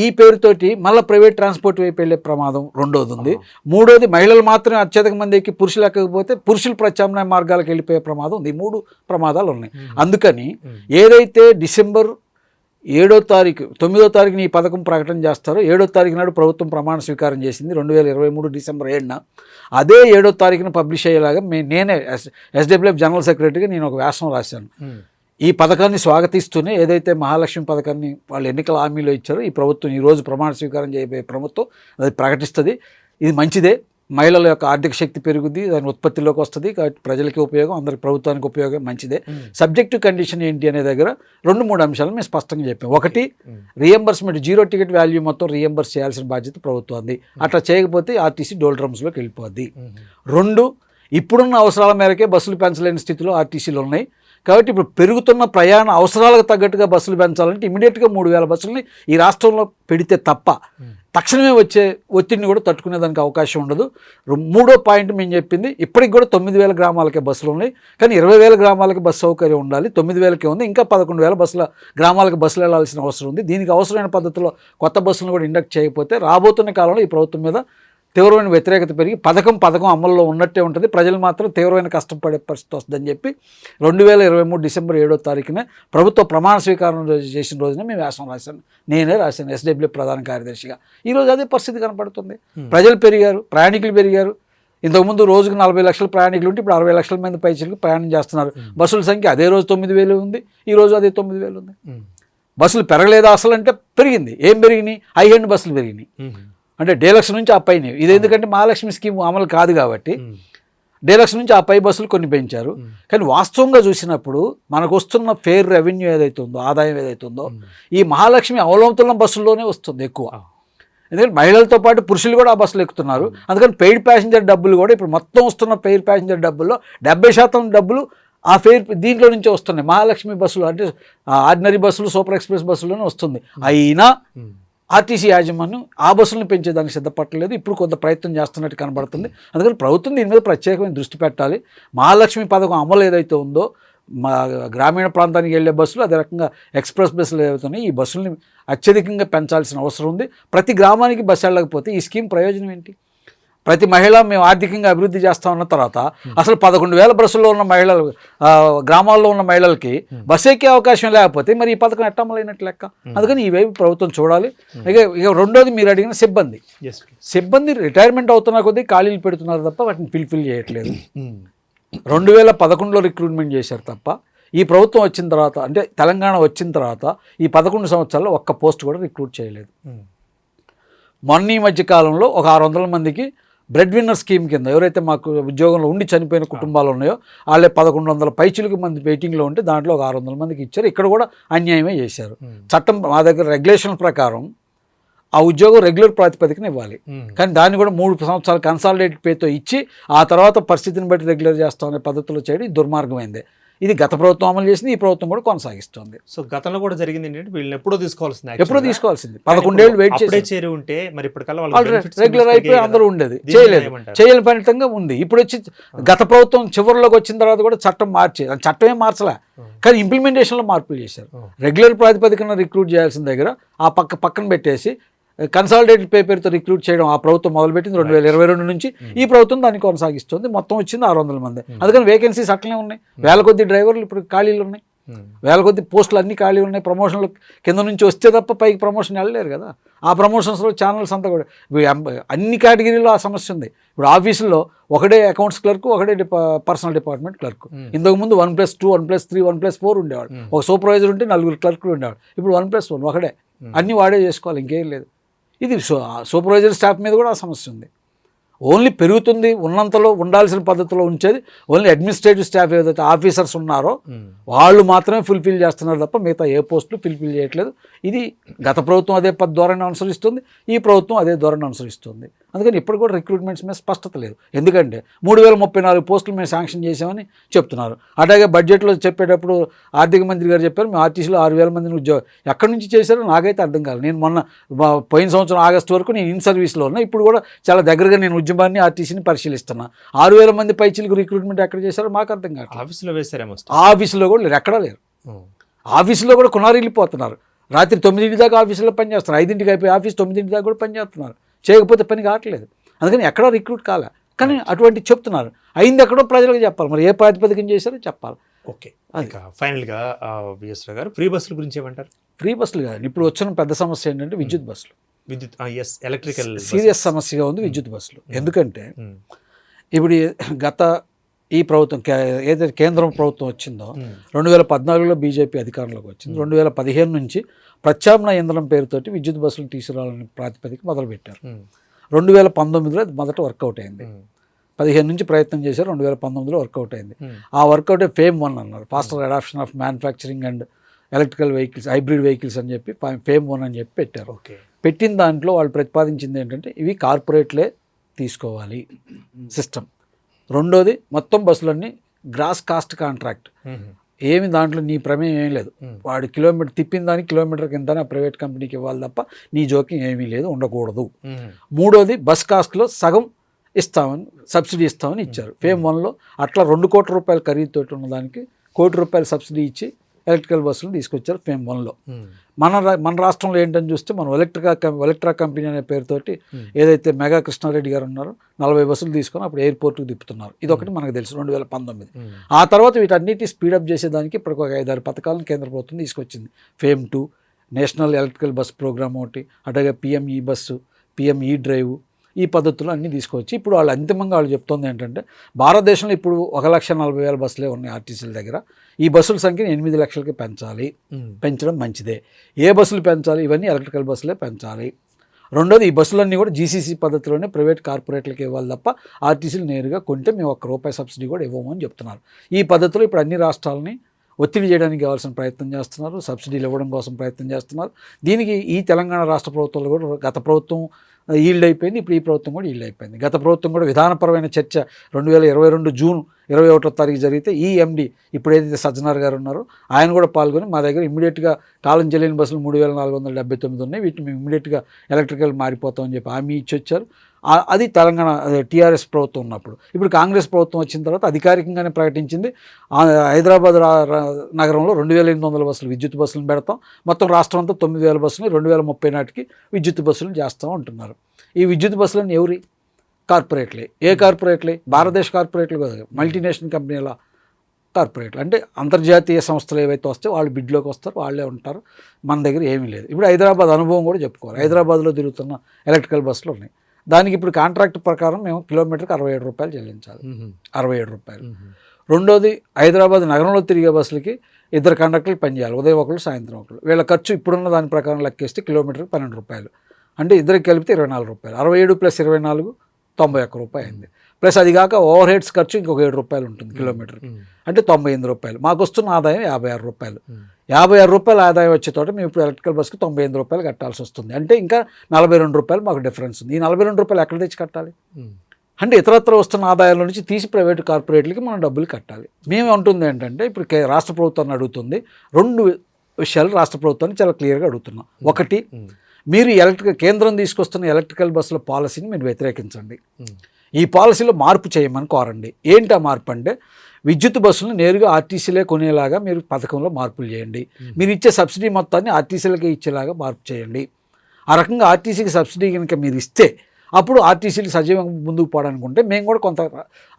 ఈ పేరుతోటి మళ్ళీ ప్రైవేట్ ట్రాన్స్పోర్ట్ వైపు వెళ్ళే ప్రమాదం రెండోది ఉంది. మూడోది, మహిళలు మాత్రమే అత్యధిక మంది ఎక్కి పురుషులు ఎక్కకపోతే పురుషులు ప్రత్యామ్నాయ మార్గాలకు వెళ్ళిపోయే ప్రమాదం ఉంది. 3 ప్రమాదాలు ఉన్నాయి. అందుకని ఏదైతే డిసెంబర్ 7వ తారీఖు 9వ తారీఖున ఈ పథకం ప్రకటన చేస్తారో, 7వ తారీఖు నాడు ప్రభుత్వం ప్రమాణ స్వీకారం చేసింది 2023 డిసెంబర్ 7న. అదే 7వ తారీఖున పబ్లిష్ అయ్యేలాగా నేనే ఎస్డబ్ల్యూఎఫ్ జనరల్ సెక్రటరీగా నేను ఒక వ్యాసం రాశాను. ఈ పథకాన్ని స్వాగతిస్తూనే ఏదైతే మహాలక్ష్మి పథకాన్ని వాళ్ళు ఎన్నికల హామీలో ఇచ్చారో, ఈ ప్రభుత్వం ఈరోజు ప్రమాణ స్వీకారం చేయబోయే ప్రభుత్వం అది ప్రకటిస్తుంది. ఇది మంచిదే, మహిళల యొక్క ఆర్థిక శక్తి పెరుగుద్ది, దాని ఉత్పత్తిలోకి వస్తుంది, కాబట్టి ప్రజలకి ఉపయోగం, అందరికి ప్రభుత్వానికి ఉపయోగం, మంచిదే. సబ్జెక్టివ్ కండిషన్ ఏంటి అనే దగ్గర 2-3 అంశాలు మేము స్పష్టంగా చెప్పాం. ఒకటి, రీఎంబర్స్మెంట్, 0 టికెట్ వాల్యూ మొత్తం రీఎంబర్స్ చేయాల్సిన బాధ్యత ప్రభుత్వాన్ని. అట్లా చేయకపోతే ఆర్టీసీ డోల్ డ్రమ్స్లోకి వెళ్ళిపోద్ది. 2, ఇప్పుడున్న అవసరాల మేరకే బస్సులు పెంచలేని స్థితిలో ఆర్టీసీలు ఉన్నాయి. కాబట్టి ఇప్పుడు పెరుగుతున్న ప్రయాణ అవసరాలకు తగ్గట్టుగా బస్సులు పెంచాలంటే ఇమీడియట్గా 3,000 బస్సులని ఈ రాష్ట్రంలో పెడితే తప్ప తక్షణమే వచ్చే ఒత్తిడిని కూడా తట్టుకునేదానికి అవకాశం ఉండదు. మూడో పాయింట్ మేము చెప్పింది, ఇప్పటికి కూడా 9,000 గ్రామాలకే బస్సులు ఉన్నాయి, కానీ 20,000 గ్రామాలకి బస్సు సౌకర్యం ఉండాలి. 9,000కే ఉంది, ఇంకా 11,000 గ్రామాలకు బస్సులు వెళ్లాల్సిన అవసరం ఉంది. దీనికి అవసరమైన పద్ధతిలో కొత్త బస్సులను కూడా ఇండక్ట్ చేయకపోతే రాబోతున్న కాలంలో ఈ ప్రభుత్వం మీద తీవ్రమైన వ్యతిరేకత పెరిగి పథకం అమల్లో ఉన్నట్టే ఉంటుంది, ప్రజలు మాత్రం తీవ్రమైన కష్టపడే పరిస్థితి వస్తుందని చెప్పి 2023 డిసెంబర్ 7వ తారీఖున ప్రభుత్వ ప్రమాణ స్వీకారం చేసిన రోజున మేము వ్యాసం రాశాను. నేనే రాశాను SWA ప్రధాన కార్యదర్శిగా. ఈరోజు అదే పరిస్థితి కనపడుతుంది. ప్రజలు పెరిగారు, ప్రయాణికులు పెరిగారు. ఇంతకుముందు రోజుకు 40 లక్షల ప్రయాణికులు ఉంటే ఇప్పుడు 60 లక్షల మంది పైచలకు ప్రయాణం చేస్తున్నారు. బస్సుల సంఖ్య అదే రోజు 9,000 ఉంది, ఈ రోజు అదే 9,000 ఉంది. బస్సులు పెరగలేదా అసలు అంటే పెరిగింది. ఏం పెరిగినాయి? హై ఎండ్ బస్సులు పెరిగినాయి, అంటే డీలక్స్ నుంచి ఆ పైన. ఇది ఎందుకంటే మహాలక్ష్మి స్కీమ్ అమలు కాదు కాబట్టి డీలక్స్ నుంచి ఆ పై బస్సులు కొన్ని పెంచారు. కానీ వాస్తవంగా చూసినప్పుడు మనకు వస్తున్న ఫేర్ రెవెన్యూ ఏదైతే ఉందో, ఆదాయం ఏదైతే ఉందో, ఈ మహాలక్ష్మి అవలంబితున్న బస్సుల్లోనే వస్తుంది ఎక్కువ. ఎందుకంటే మహిళలతో పాటు పురుషులు కూడా ఆ బస్సులు ఎక్కుతున్నారు. అందుకని పెయిడ్ ప్యాసింజర్ డబ్బులు కూడా ఇప్పుడు మొత్తం వస్తున్న పెయిడ్ ప్యాసింజర్ డబ్బుల్లో 70% డబ్బులు ఆ ఫేర్ దీంట్లో నుంచే వస్తున్నాయి. మహాలక్ష్మి బస్సులు అంటే ఆర్డినరీ బస్సులు, సూపర్ ఎక్స్ప్రెస్ బస్సుల్లోనే వస్తుంది. అయినా ఆర్టీసీ యాజమాన్యం ఆ బస్సులను పెంచేదానికి సిద్ధపడలేదు. ఇప్పుడు కొంత ప్రయత్నం చేస్తున్నట్టు కనబడుతుంది. అందుకని ప్రభుత్వం దీని మీద ప్రత్యేకమైన దృష్టి పెట్టాలి. మహాలక్ష్మి పథకం అమలు ఏదైతే ఉందో, మా గ్రామీణ ప్రాంతానికి వెళ్ళే బస్సులు, అదే రకంగా ఎక్స్ప్రెస్ బస్సులు ఏవైతున్నాయి, ఈ బస్సుల్ని అత్యధికంగా పెంచాల్సిన అవసరం ఉంది. ప్రతి గ్రామానికి బస్సు వెళ్ళకపోతే ఈ స్కీమ్ ప్రయోజనం ఏంటి? ప్రతి మహిళ మేము ఆర్థికంగా అభివృద్ధి చేస్తామన్న తర్వాత అసలు 11,000 బస్సుల్లో ఉన్న మహిళలు, గ్రామాల్లో ఉన్న మహిళలకి బస్సు ఎక్కే అవకాశం లేకపోతే మరి ఈ పథకం ఎట్టమలైనట్టు లెక్క. అందుకని ఈ వైపు ప్రభుత్వం చూడాలి. ఇక రెండోది మీరు అడిగిన సిబ్బంది రిటైర్మెంట్ అవుతున్న కొద్దీ ఖాళీలు పెడుతున్నారు తప్ప వాటిని ఫిల్ చేయట్లేదు. 2011లో రిక్రూట్మెంట్ చేశారు తప్ప ఈ ప్రభుత్వం వచ్చిన తర్వాత, అంటే తెలంగాణ వచ్చిన తర్వాత ఈ 11 సంవత్సరాల్లో ఒక్క పోస్ట్ కూడా రిక్రూట్ చేయలేదు. మొన్న ఈ మధ్య కాలంలో ఒక 600 మందికి బ్రెడ్ విన్నర్ స్కీమ్ కింద ఎవరైతే మాకు ఉద్యోగంలో ఉండి చనిపోయిన కుటుంబాలు ఉన్నాయో వాళ్ళే 1,100 పైచిలకు మంది వెయిటింగ్లో ఉంటే దాంట్లో ఒక 600 మందికి ఇచ్చారు. ఇక్కడ కూడా అన్యాయమే చేశారు. చట్టం మా దగ్గర రెగ్యులేషన్ ప్రకారం ఆ ఉద్యోగం రెగ్యులర్ ప్రాతిపదికన ఇవ్వాలి, కానీ దాన్ని కూడా 3 సంవత్సరాలు కన్సాలిడేటెడ్ పేతో ఇచ్చి ఆ తర్వాత పరిస్థితిని బట్టి రెగ్యులర్ చేస్తామనే పద్ధతిలో చేయడం దుర్మార్గమైంది. ఇది గత ప్రభుత్వం అమలు చేసింది, ఈ ప్రభుత్వం కూడా కొనసాగిస్తుంది. సో గతంలో కూడా జరిగింది ఏంటంటే వీళ్ళని ఎప్పుడో తీసుకోవాల్సింది 11 ఏళ్ళు వెయిట్ చేరి ఉంటే మరి ఇప్పటికల్లా రెగ్యులర్ అయిపోయి అందరూ ఉండేది, చేయలేని పనితంగా ఉంది. ఇప్పుడు వచ్చి గత ప్రభుత్వం చివరిలోకి వచ్చిన తర్వాత కూడా చట్టం చట్టమే మార్చలే, కానీ ఇంప్లిమెంటేషన్లో మార్పులు చేశారు. రెగ్యులర్ ప్రాతిపదికన రిక్రూట్ చేయాల్సిన దగ్గర ఆ పక్కన పెట్టేసి కన్సాలిడేటెడ్ పేపర్తో రిక్రూట్ చేయడం ఆ ప్రభుత్వం మొదలుపెట్టింది 2022 నుంచి. ఈ ప్రభుత్వం దాన్ని కొనసాగిస్తుంది. మొత్తం వచ్చింది 600 మంది. అందుకని వేకెన్సీస్ అట్లనే ఉన్నాయి. 1000 కొద్ది డ్రైవర్లు ఇప్పుడు ఖాళీలు ఉన్నాయి, 1000 కొద్ది పోస్టులు అన్ని ఖాళీ ఉన్నాయి. ప్రమోషన్లు కింద నుంచి వస్తే తప్ప పైకి ప్రమోషన్ వెళ్ళలేరు కదా. ఆ ప్రమోషన్స్లో ఛానల్స్ అంతా కూడా అన్ని కేటగిరీలో ఆ సమస్య ఉంది. ఇప్పుడు ఆఫీసుల్లో ఒకటే అకౌంట్స్ క్లర్క్, ఒకటే పర్సనల్ డిపార్ట్మెంట్ క్లర్క్. ఇంతకుముందు 1+2, 1+3, 1+4 ఉండేవాడు. ఒక సూపర్వైజర్ ఉంటే 4 క్లర్కులు ఉండేవాడు. ఇప్పుడు 1+1 ఒకడే, అన్నీ వాడే చేసుకోవాలి, ఇంకేం లేదు. ఇది సూపర్వైజర్ స్టాఫ్ మీద కూడా ఆ సమస్య ఉంది. ఓన్లీ పెరుగుతుంది, ఉన్నంతలో ఉండాల్సిన పద్ధతిలో ఉంచేది ఓన్లీ అడ్మినిస్ట్రేటివ్ స్టాఫ్ ఏదైతే ఆఫీసర్స్ ఉన్నారో వాళ్ళు మాత్రమే ఫుల్ఫిల్ చేస్తున్నారు తప్ప మిగతా ఏ పోస్టులు ఫుల్ఫిల్ చేయట్లేదు. ఇది గత ప్రభుత్వం అదే ధోరణి అనుసరిస్తుంది, ఈ ప్రభుత్వం అదే ధోరణి అనుసరిస్తుంది. అందుకని ఇప్పుడు కూడా రిక్రూట్మెంట్స్ మీద స్పష్టత లేదు. ఎందుకంటే 3,034 పోస్టులు మేము శాంక్షన్ చేసామని చెప్తున్నారు. అలాగే బడ్జెట్లో చెప్పేటప్పుడు ఆర్థిక మంత్రి గారు చెప్పారు మేము ఆర్టీసీలో 6,000 మందిని ఉద్యోగం ఎక్కడి నుంచి చేశారో నాకైతే అర్థం కాదు. నేను మొన్న పోయిన సంవత్సరం ఆగస్టు వరకు నేను ఇన్ సర్వీస్లో ఉన్నా. ఇప్పుడు కూడా చాలా దగ్గరగా నేను ఉద్యమాన్ని ఆర్టీసీని పరిశీలిస్తున్నా. 6,000 మంది పైచీలకు రిక్రూట్మెంట్ ఎక్కడ చేశారో మాకు అర్థం కాదు. ఆఫీసులో వేశారేమో, ఆఫీసులో కూడా లేరు, ఎక్కడా లేరు. ఆఫీసులో కూడా కొనారు వెళ్ళిపోతున్నారు. రాత్రి 9 దాకా ఆఫీసులో పనిచేస్తున్నారు, 5 అయిపోయి ఆఫీస్ 9 దాకా కూడా పనిచేస్తున్నారు. చేయకపోతే పని కావట్లేదు. అందుకని ఎక్కడో రిక్రూట్ కాలే, కానీ అటువంటి చెప్తున్నారు. అయింది ఎక్కడో ప్రజలకు చెప్పాలి, మరి ఏ ప్రాతిపదికన చేశారో చెప్పాలి. ఓకే, ఫైనల్గా విఎస్ రావు గారు ఫ్రీ బస్సుల గురించి ఏమంటారు? ఫ్రీ బస్సులు కాదు, ఇప్పుడు వచ్చిన పెద్ద సమస్య ఏంటంటే విద్యుత్ బస్సులు. ఎలక్ట్రికల్ సీరియస్ సమస్యగా ఉంది విద్యుత్ బస్సులు. ఎందుకంటే ఇప్పుడు ఈ ప్రభుత్వం ఏదైతే కేంద్రం ప్రభుత్వం వచ్చిందో 2014లో బీజేపీ అధికారంలోకి వచ్చింది. 2015 నుంచి ప్రత్యామ్నాయ ఇంధనం పేరుతోటి విద్యుత్ బస్సులు తీసుకురావాలని ప్రాతిపదిక మొదలుపెట్టారు. 2019లో అది మొదట వర్కౌట్ అయింది. 15 నుంచి ప్రయత్నం చేశారు, 2019లో వర్కౌట్ అయింది. ఆ వర్కౌట్ FAME 1 అన్నారు, faster adoption of manufacturing and electrical vehicles, hybrid vehicles అని చెప్పి FAME 1 అని చెప్పి పెట్టారు. పెట్టిన దాంట్లో వాళ్ళు ప్రతిపాదించింది ఏంటంటే ఇవి కార్పొరేట్లే తీసుకోవాలి సిస్టమ్. రెండోది మొత్తం బస్సులన్నీ గ్రాస్ కాస్ట్ కాంట్రాక్ట్, ఏమి దాంట్లో నీ ప్రమేయం ఏం లేదు. వాడు కిలోమీటర్ తిప్పిన దానికి కిలోమీటర్ కింద ఆ ప్రైవేట్ కంపెనీకి ఇవ్వాలి తప్ప నీ జోక్యం ఏమీ లేదు, ఉండకూడదు. మూడోది బస్ కాస్ట్లో సగం ఇస్తామని, సబ్సిడీ ఇస్తామని ఇచ్చారు ఫేమ్ 1లో. అట్లా 2 కోట్ల రూపాయల ఖరీదుతో ఉన్నదానికి 1 కోటి రూపాయలు సబ్సిడీ ఇచ్చి ఎలక్ట్రికల్ బస్సులు తీసుకొచ్చారు ఫేమ్ 1లో. మన రాష్ట్రంలో ఏంటని చూస్తే మనం ఎలక్ట్రా కంపెనీ అనే పేరుతోటి ఏదైతే మెగా కృష్ణారెడ్డి గారు ఉన్నారో 40 బస్సులు తీసుకొని అప్పుడు ఎయిర్పోర్ట్కి తిప్పుతున్నారు. ఇది ఒకటి మనకు తెలుసు 2019. ఆ తర్వాత వీటన్నిటి స్పీడప్ చేసేదానికి ఇప్పుడు ఒక 5-6 పథకాలను కేంద్ర ప్రభుత్వం తీసుకొచ్చింది. FAME 2, national electrical bus programme ఒకటి, అట్లాగే పిఎం ఈ బస్సు, పిఎం ఈ డ్రైవ్, ఈ పద్ధతులు అన్నీ తీసుకొచ్చి ఇప్పుడు వాళ్ళు అంతిమంగా వాళ్ళు చెప్తుంది ఏంటంటే భారతదేశంలో ఇప్పుడు 1,40,000 బస్సులే ఉన్నాయి ఆర్టీసీల దగ్గర. ఈ బస్సుల సంఖ్యను 8 లక్షలకి పెంచాలి. పెంచడం మంచిదే. ఏ బస్సులు పెంచాలి? ఇవన్నీ ఎలక్ట్రికల్ బస్సులే పెంచాలి. రెండోది, ఈ బస్సులన్నీ కూడా జీసీసీ పద్ధతిలోనే ప్రైవేట్ కార్పొరేట్లకు ఇవ్వాలి తప్ప ఆర్టీసీలు నేరుగా కొంటే మేము ₹1 సబ్సిడీ కూడా ఇవ్వమని చెప్తున్నారు. ఈ పద్ధతిలో ఇప్పుడు అన్ని రాష్ట్రాలని ఒత్తిడి చేయడానికి కావాల్సిన ప్రయత్నం చేస్తున్నారు, సబ్సిడీలు ఇవ్వడం కోసం ప్రయత్నం చేస్తున్నారు. దీనికి ఈ తెలంగాణ రాష్ట్ర ప్రభుత్వాలు కూడా, గత ప్రభుత్వం ఈల్డ్ అయిపోయింది, ఇప్పుడు ఈ ప్రభుత్వం కూడా ఈల్డ్ అయిపోయింది. గత ప్రభుత్వం కూడా విధానపరమైన చర్చ 2022 జూన్ 21వ తారీఖు జరిగితే ఈ ఎండి ఇప్పుడు ఏదైతే సజ్జనార్ గారు ఉన్నారో ఆయన కూడా పాల్గొని మా దగ్గర ఇమ్మీడియట్గా కాలం చెల్లిన బస్సులు 3,479 ఉన్నాయి, వీటిని మేము ఇమ్మీడియట్గా ఎలక్ట్రికల్ మారిపోతామని చెప్పి హామీ ఇచ్చి వచ్చారు. అది తెలంగాణ టీఆర్ఎస్ ప్రభుత్వం ఉన్నప్పుడు. ఇప్పుడు కాంగ్రెస్ ప్రభుత్వం వచ్చిన తర్వాత అధికారికంగానే ప్రకటించింది హైదరాబాద్ నగరంలో 2,800 బస్సులు విద్యుత్ బస్సులను పెడతాం, మొత్తం రాష్ట్రం అంతా 9,000 బస్సులు 2030 నాటికి విద్యుత్ బస్సులు చేస్తాం అంటున్నారు. ఈ విద్యుత్ బస్సులను ఎవరి? కార్పొరేట్లే. ఏ కార్పొరేట్లే? భారతదేశ కార్పొరేట్లు కాదు, మల్టీనేషనల్ కంపెనీల కార్పొరేట్లు. అంటే అంతర్జాతీయ సంస్థలు ఏవైతే వస్తాయో వాళ్ళు బిడ్లోకి వస్తారు, వాళ్ళే ఉంటారు. మన దగ్గర ఏమీ లేదు. ఇప్పుడు హైదరాబాద్ అనుభవం కూడా చెప్పుకోవాలి. హైదరాబాద్లో తిరుగుతున్న ఎలక్ట్రికల్ బస్సులు ఉన్నాయి. దానికి ఇప్పుడు కాంట్రాక్ట్ ప్రకారం మేము కిలోమీటర్కి ₹67 చెల్లించాలి. ₹67. రెండోది, హైదరాబాద్ నగరంలో తిరిగే బస్సులకి 2 కండక్టర్లు పనిచేయాలి, ఉదయం ఒకళ్ళు సాయంత్రం ఒకళ్ళు. వీళ్ళ ఖర్చు ఇప్పుడున్న దాని ప్రకారం లెక్కేస్తే కిలోమీటర్కి ₹12, అంటే ఇద్దరికి కలిపితే ₹24. 67 + 24 ₹91 అయింది. ప్లస్ అది కాక ఓవర్ హెడ్స్ ఖర్చు ఇంకొక ₹7 ఉంటుంది కిలోమీటర్కి, అంటే ₹98. మాకు వస్తున్న ఆదాయం ₹56. ₹56 ఆదాయం వచ్చే తోట మేము ఇప్పుడు ఎలక్ట్రికల్ బస్కి ₹98 కట్టాల్సి వస్తుంది. అంటే ఇంకా ₹42 మాకు డిఫరెన్స్ ఉంది. ఈ ₹42 ఎక్కడ తెచ్చి కట్టాలి? అంటే ఇతరత్ర వస్తున్న ఆదాయాల నుంచి తీసి ప్రైవేటు కార్పొరేట్లకి మనం డబ్బులు కట్టాలి. మేము అంటుంది ఏంటంటే ఇప్పుడు రాష్ట్ర ప్రభుత్వాన్ని అడుగుతుంది 2 విషయాలు రాష్ట్ర ప్రభుత్వాన్ని చాలా క్లియర్గా అడుగుతున్నాం. ఒకటి, మీరు కేంద్రం తీసుకొస్తున్న ఎలక్ట్రికల్ బస్సుల పాలసీని మీరు వ్యతిరేకించండి. ఈ పాలసీలో మార్పు చేయమని కోరండి. ఏంటి ఆ మార్పు అంటే, విద్యుత్ బస్సులను నేరుగా ఆర్టీసీలే కొనేలాగా మీరు పథకంలో మార్పులు చేయండి. మీరు ఇచ్చే సబ్సిడీ మొత్తాన్ని ఆర్టీసీలకే ఇచ్చేలాగా మార్పు చేయండి. ఆ రకంగా ఆర్టీసీకి సబ్సిడీ కనుక మీరు ఇస్తే అప్పుడు ఆర్టీసీలు సజీవంగా ముందుకు పోవడానికి ఉంటే మేము కూడా కొంత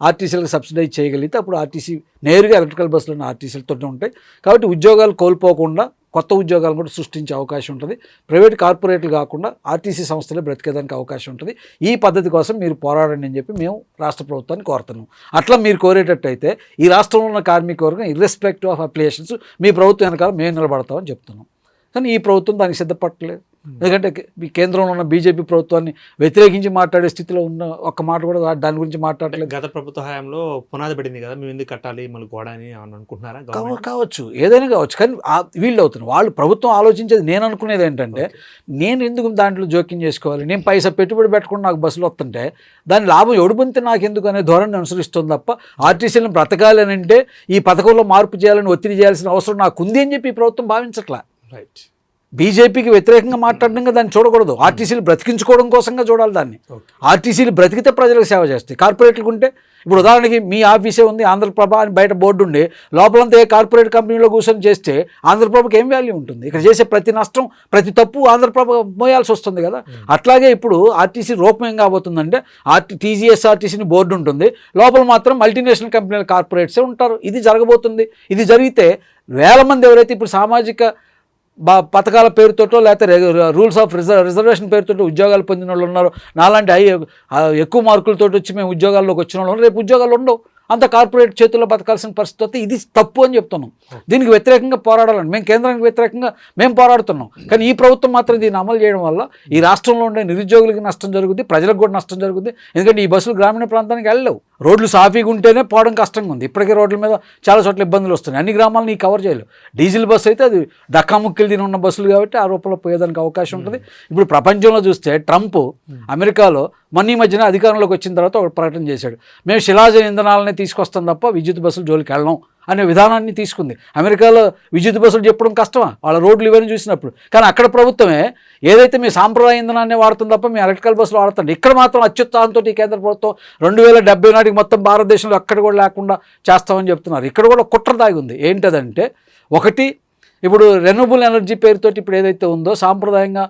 ఆర్టీసీలకు సబ్సిడైజ్ చేయగలిగితే అప్పుడు ఆర్టీసీ నేరుగా ఎలక్ట్రికల్ బస్సులను ఆర్టీసీలతో ఉంటాయి. కాబట్టి ఉద్యోగాలు కోల్పోకుండా కొత్త ఉద్యోగాలు కూడా సృష్టించే అవకాశం ఉంటుంది. ప్రైవేట్ కార్పొరేట్లు కాకుండా ఆర్టీసీ సంస్థలే బ్రతికేదానికి అవకాశం ఉంటుంది. ఈ పద్ధతి కోసం మీరు పోరాడండి అని చెప్పి మేము రాష్ట్ర ప్రభుత్వాన్ని కోరుతున్నాం. అట్లా మీరు కోరేటట్టయితే ఈ రాష్ట్రంలో ఉన్న కార్మిక వర్గం ఇర్రెస్పెక్టివ్ ఆఫ్ అప్లికేషన్స్ మీ ప్రభుత్వం వెనకాల మేము నిలబడతామని చెప్తున్నాం. కానీ ఈ ప్రభుత్వం దానికి సిద్ధపడలేదు. ఎందుకంటే కేంద్రంలో ఉన్న బీజేపీ ప్రభుత్వాన్ని వ్యతిరేకించి మాట్లాడే స్థితిలో ఉన్న ఒక్క మాట కూడా దాని గురించి మాట్లాడలేదు. గత ప్రభుత్వ హయాంలో పునాది పడింది కదా, మేము ఎందుకు కట్టాలి మళ్ళీ గోడ అని అనుకుంటున్నారా? కావచ్చు, ఏదైనా కావచ్చు. కానీ వీళ్ళు అవుతున్నారు. వాళ్ళు ప్రభుత్వం ఆలోచించేది, నేను అనుకునేది ఏంటంటే, నేను ఎందుకు దాంట్లో జోక్యం చేసుకోవాలి? నేను పైసా పెట్టుబడి పెట్టకుండా నాకు బస్సులు వస్తుంటే దాని లాభం ఎవడు పొందితే నాకు ఎందుకు అనే ధోరణి అనుసరిస్తుంది తప్ప ఆర్టీసీలను బ్రతకాలి అని అంటే ఈ పథకంలో మార్పు చేయాలని ఒత్తిడి చేయాల్సిన అవసరం నాకు ఉంది అని చెప్పి ఈ ప్రభుత్వం భావించట్లా. రైట్. బీజేపీకి వ్యతిరేకంగా మాట్లాడడంగా దాన్ని చూడకూడదు. ఆర్టీసీలు బ్రతికించుకోవడం కోసంగా చూడాలి దాన్ని. ఆర్టీసీలు బ్రతికితే ప్రజలకు సేవ చేస్తాయి. కార్పొరేట్లకు ఉంటే ఇప్పుడు ఉదాహరణకి మీ ఆఫీసే ఉంది ఆంధ్రప్రభ అని బయట బోర్డు ఉండి లోపలంతా ఏ కార్పొరేట్ కంపెనీలో కూర్చొని చేస్తే ఆంధ్రప్రభకి ఏం వాల్యూ ఉంటుంది? ఇక్కడ చేసే ప్రతి నష్టం ప్రతి తప్పు ఆంధ్రప్రభ మోయాల్సి వస్తుంది కదా. అట్లాగే ఇప్పుడు ఆర్టీసీ రూపం ఏం కాబోతుందంటే టీజీఎస్ఆర్టీసీని బోర్డు ఉంటుంది, లోపల మాత్రం మల్టీనేషనల్ కంపెనీల కార్పొరేట్సే ఉంటారు. ఇది జరగబోతుంది. ఇది జరిగితే వేల మంది ఎవరైతే ఇప్పుడు సామాజిక పథకాల పేరుతోటో లేకపోతే రూల్స్ ఆఫ్ రిజర్వేషన్ పేరుతో ఉద్యోగాలు పొందిన వాళ్ళు ఉన్నారు, నాలాంటి ఎక్కువ మార్కులతో వచ్చి మేము ఉద్యోగాల్లోకి వచ్చిన వాళ్ళు రేపు ఉద్యోగాలు ఉండవు. అంత కార్పొరేట్ చేతుల్లో బతకాల్సిన పరిస్థితి వస్తే ఇది తప్పు అని చెప్తున్నాం. దీనికి వ్యతిరేకంగా పోరాడాలని మేము కేంద్రానికి వ్యతిరేకంగా మేము పోరాడుతున్నాం. కానీ ఈ ప్రభుత్వం మాత్రం దీన్ని అమలు చేయడం వల్ల ఈ రాష్ట్రంలో ఉండే నిరుద్యోగులకి నష్టం జరుగుతుంది, ప్రజలకు కూడా నష్టం జరుగుతుంది. ఎందుకంటే ఈ బస్సులు గ్రామీణ ప్రాంతానికి వెళ్ళలేవు. రోడ్లు సాఫీగా ఉంటేనే పోవడం కష్టంగా ఉంది. ఇప్పటికే రోడ్ల మీద చాలా చోట్ల ఇబ్బందులు వస్తున్నాయి. అన్ని గ్రామాలను కవర్ చేయలేవు. డీజిల్ బస్సు అయితే అది డక్కాముక్కిలు దీని ఉన్న బస్సులు కాబట్టి ఆ రూపంలో పోయేదానికి అవకాశం ఉంటుంది. ఇప్పుడు ప్రపంచంలో చూస్తే ట్రంప్ అమెరికాలో మొన్న ఈ మధ్యన అధికారంలోకి వచ్చిన తర్వాత ఒక ప్రకటన చేశాడు, మేము శిలాజ ఇంధనాలనే తీసుకొస్తాం తప్ప విద్యుత్ బస్సులు జోలికి వెళ్ళం అనే విధానాన్ని తీసుకుంది. అమెరికాలో విద్యుత్ బస్సులు చెప్పడం కష్టమా వాళ్ళ రోడ్లు ఇవన్నీ చూసినప్పుడు? కానీ అక్కడ ప్రభుత్వమే ఏదైతే మీ సాంప్రదాయ ఇంధనాన్ని వాడుతుంది తప్ప మీ ఎలక్ట్రికల్ బస్సులు వాడుతుంది. ఇక్కడ మాత్రం అత్యుత్సాహంతో ఈ కేంద్ర ప్రభుత్వం 2070 నాటికి మొత్తం భారతదేశంలో అక్కడ కూడా లేకుండా చేస్తామని చెప్తున్నారు. ఇక్కడ కూడా కుట్ర దాగి ఉంది. ఏంటదంటే, ఒకటి ఇప్పుడు రెన్యూబుల్ ఎనర్జీ పేరుతోటి ఇప్పుడు ఏదైతే ఉందో సాంప్రదాయంగా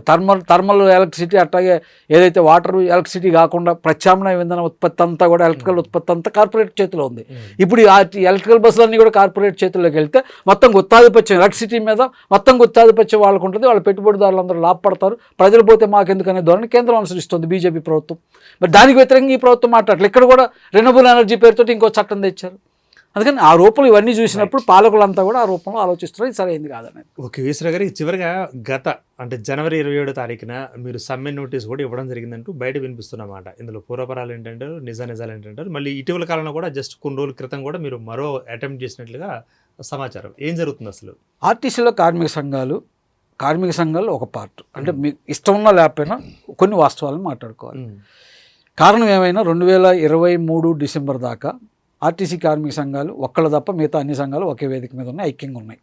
థర్మల్ ఎలక్ట్రిసిటీ, అట్లాగే ఏదైతే వాటర్ ఎలక్ట్రిసిటీ కాకుండా ప్రత్యామ్నాయ ఇంధన ఉత్పత్తి అంతా కూడా ఎలక్ట్రికల్ ఉత్పత్తి అంతా కార్పొరేట్ చేతిలో ఉంది. ఇప్పుడు ఈ ఎలక్ట్రికల్ బస్సులన్నీ కూడా కార్పొరేట్ చేతుల్లోకి వెళ్తే మొత్తం గుత్తాధిపత్యం ఎలక్ట్రిసిటీ మీద మొత్తం గుత్తాధిపత్యం వాళ్ళకు ఉంటుంది. వాళ్ళ పెట్టుబడిదారులందరూ లాభపడతారు. ప్రజలు పోతే మాకెందుకనే ధోరణి కేంద్రం అనుసరిస్తుంది బీజేపీ ప్రభుత్వం. మరి దానికి వ్యతిరేకంగా ఈ ప్రభుత్వం మాట్లాడలేదు. ఇక్కడ కూడా రెన్యూబుల్ ఎనర్జీ పేరుతో ఇంకో చట్టం తెచ్చారు. అందుకని ఆ రూపంలో ఇవన్నీ చూసినప్పుడు పాలకులంతా కూడా ఆ రూపంలో ఆలోచిస్తున్నారు. ఇది సరైనది కాదని. ఓకే, ఈశ్వర గారి చివరిగా అంటే జనవరి 27వ తారీఖున మీరు సమ్మె నోటీస్ కూడా ఇవ్వడం జరిగిందంటూ బయట వినిపిస్తున్నమాట. ఇందులో పూర్వపరాలు ఏంటంటారు, నిజాలు ఏంటంటారు? మళ్ళీ ఇటీవల కాలంలో కూడా జస్ట్ కొన్ని రోజుల క్రితం కూడా మీరు మరో అటెంప్ట్ చేసినట్లుగా సమాచారం. ఏం జరుగుతుంది అసలు? ఆర్టీసీలో కార్మిక సంఘాలు ఒక పార్ట్. అంటే మీకు ఇష్టం ఉన్నా లేకపోయినా కొన్ని వాస్తవాలను మాట్లాడుకోవాలి. కారణం ఏమైనా 2023 డిసెంబర్ దాకా ఆర్టీసీ కార్మిక సంఘాలు ఒక్కళ్ళు తప్ప మిగతా అన్ని సంఘాలు ఒకే వేదిక మీద ఉన్నాయి, ఐక్యంగా ఉన్నాయి.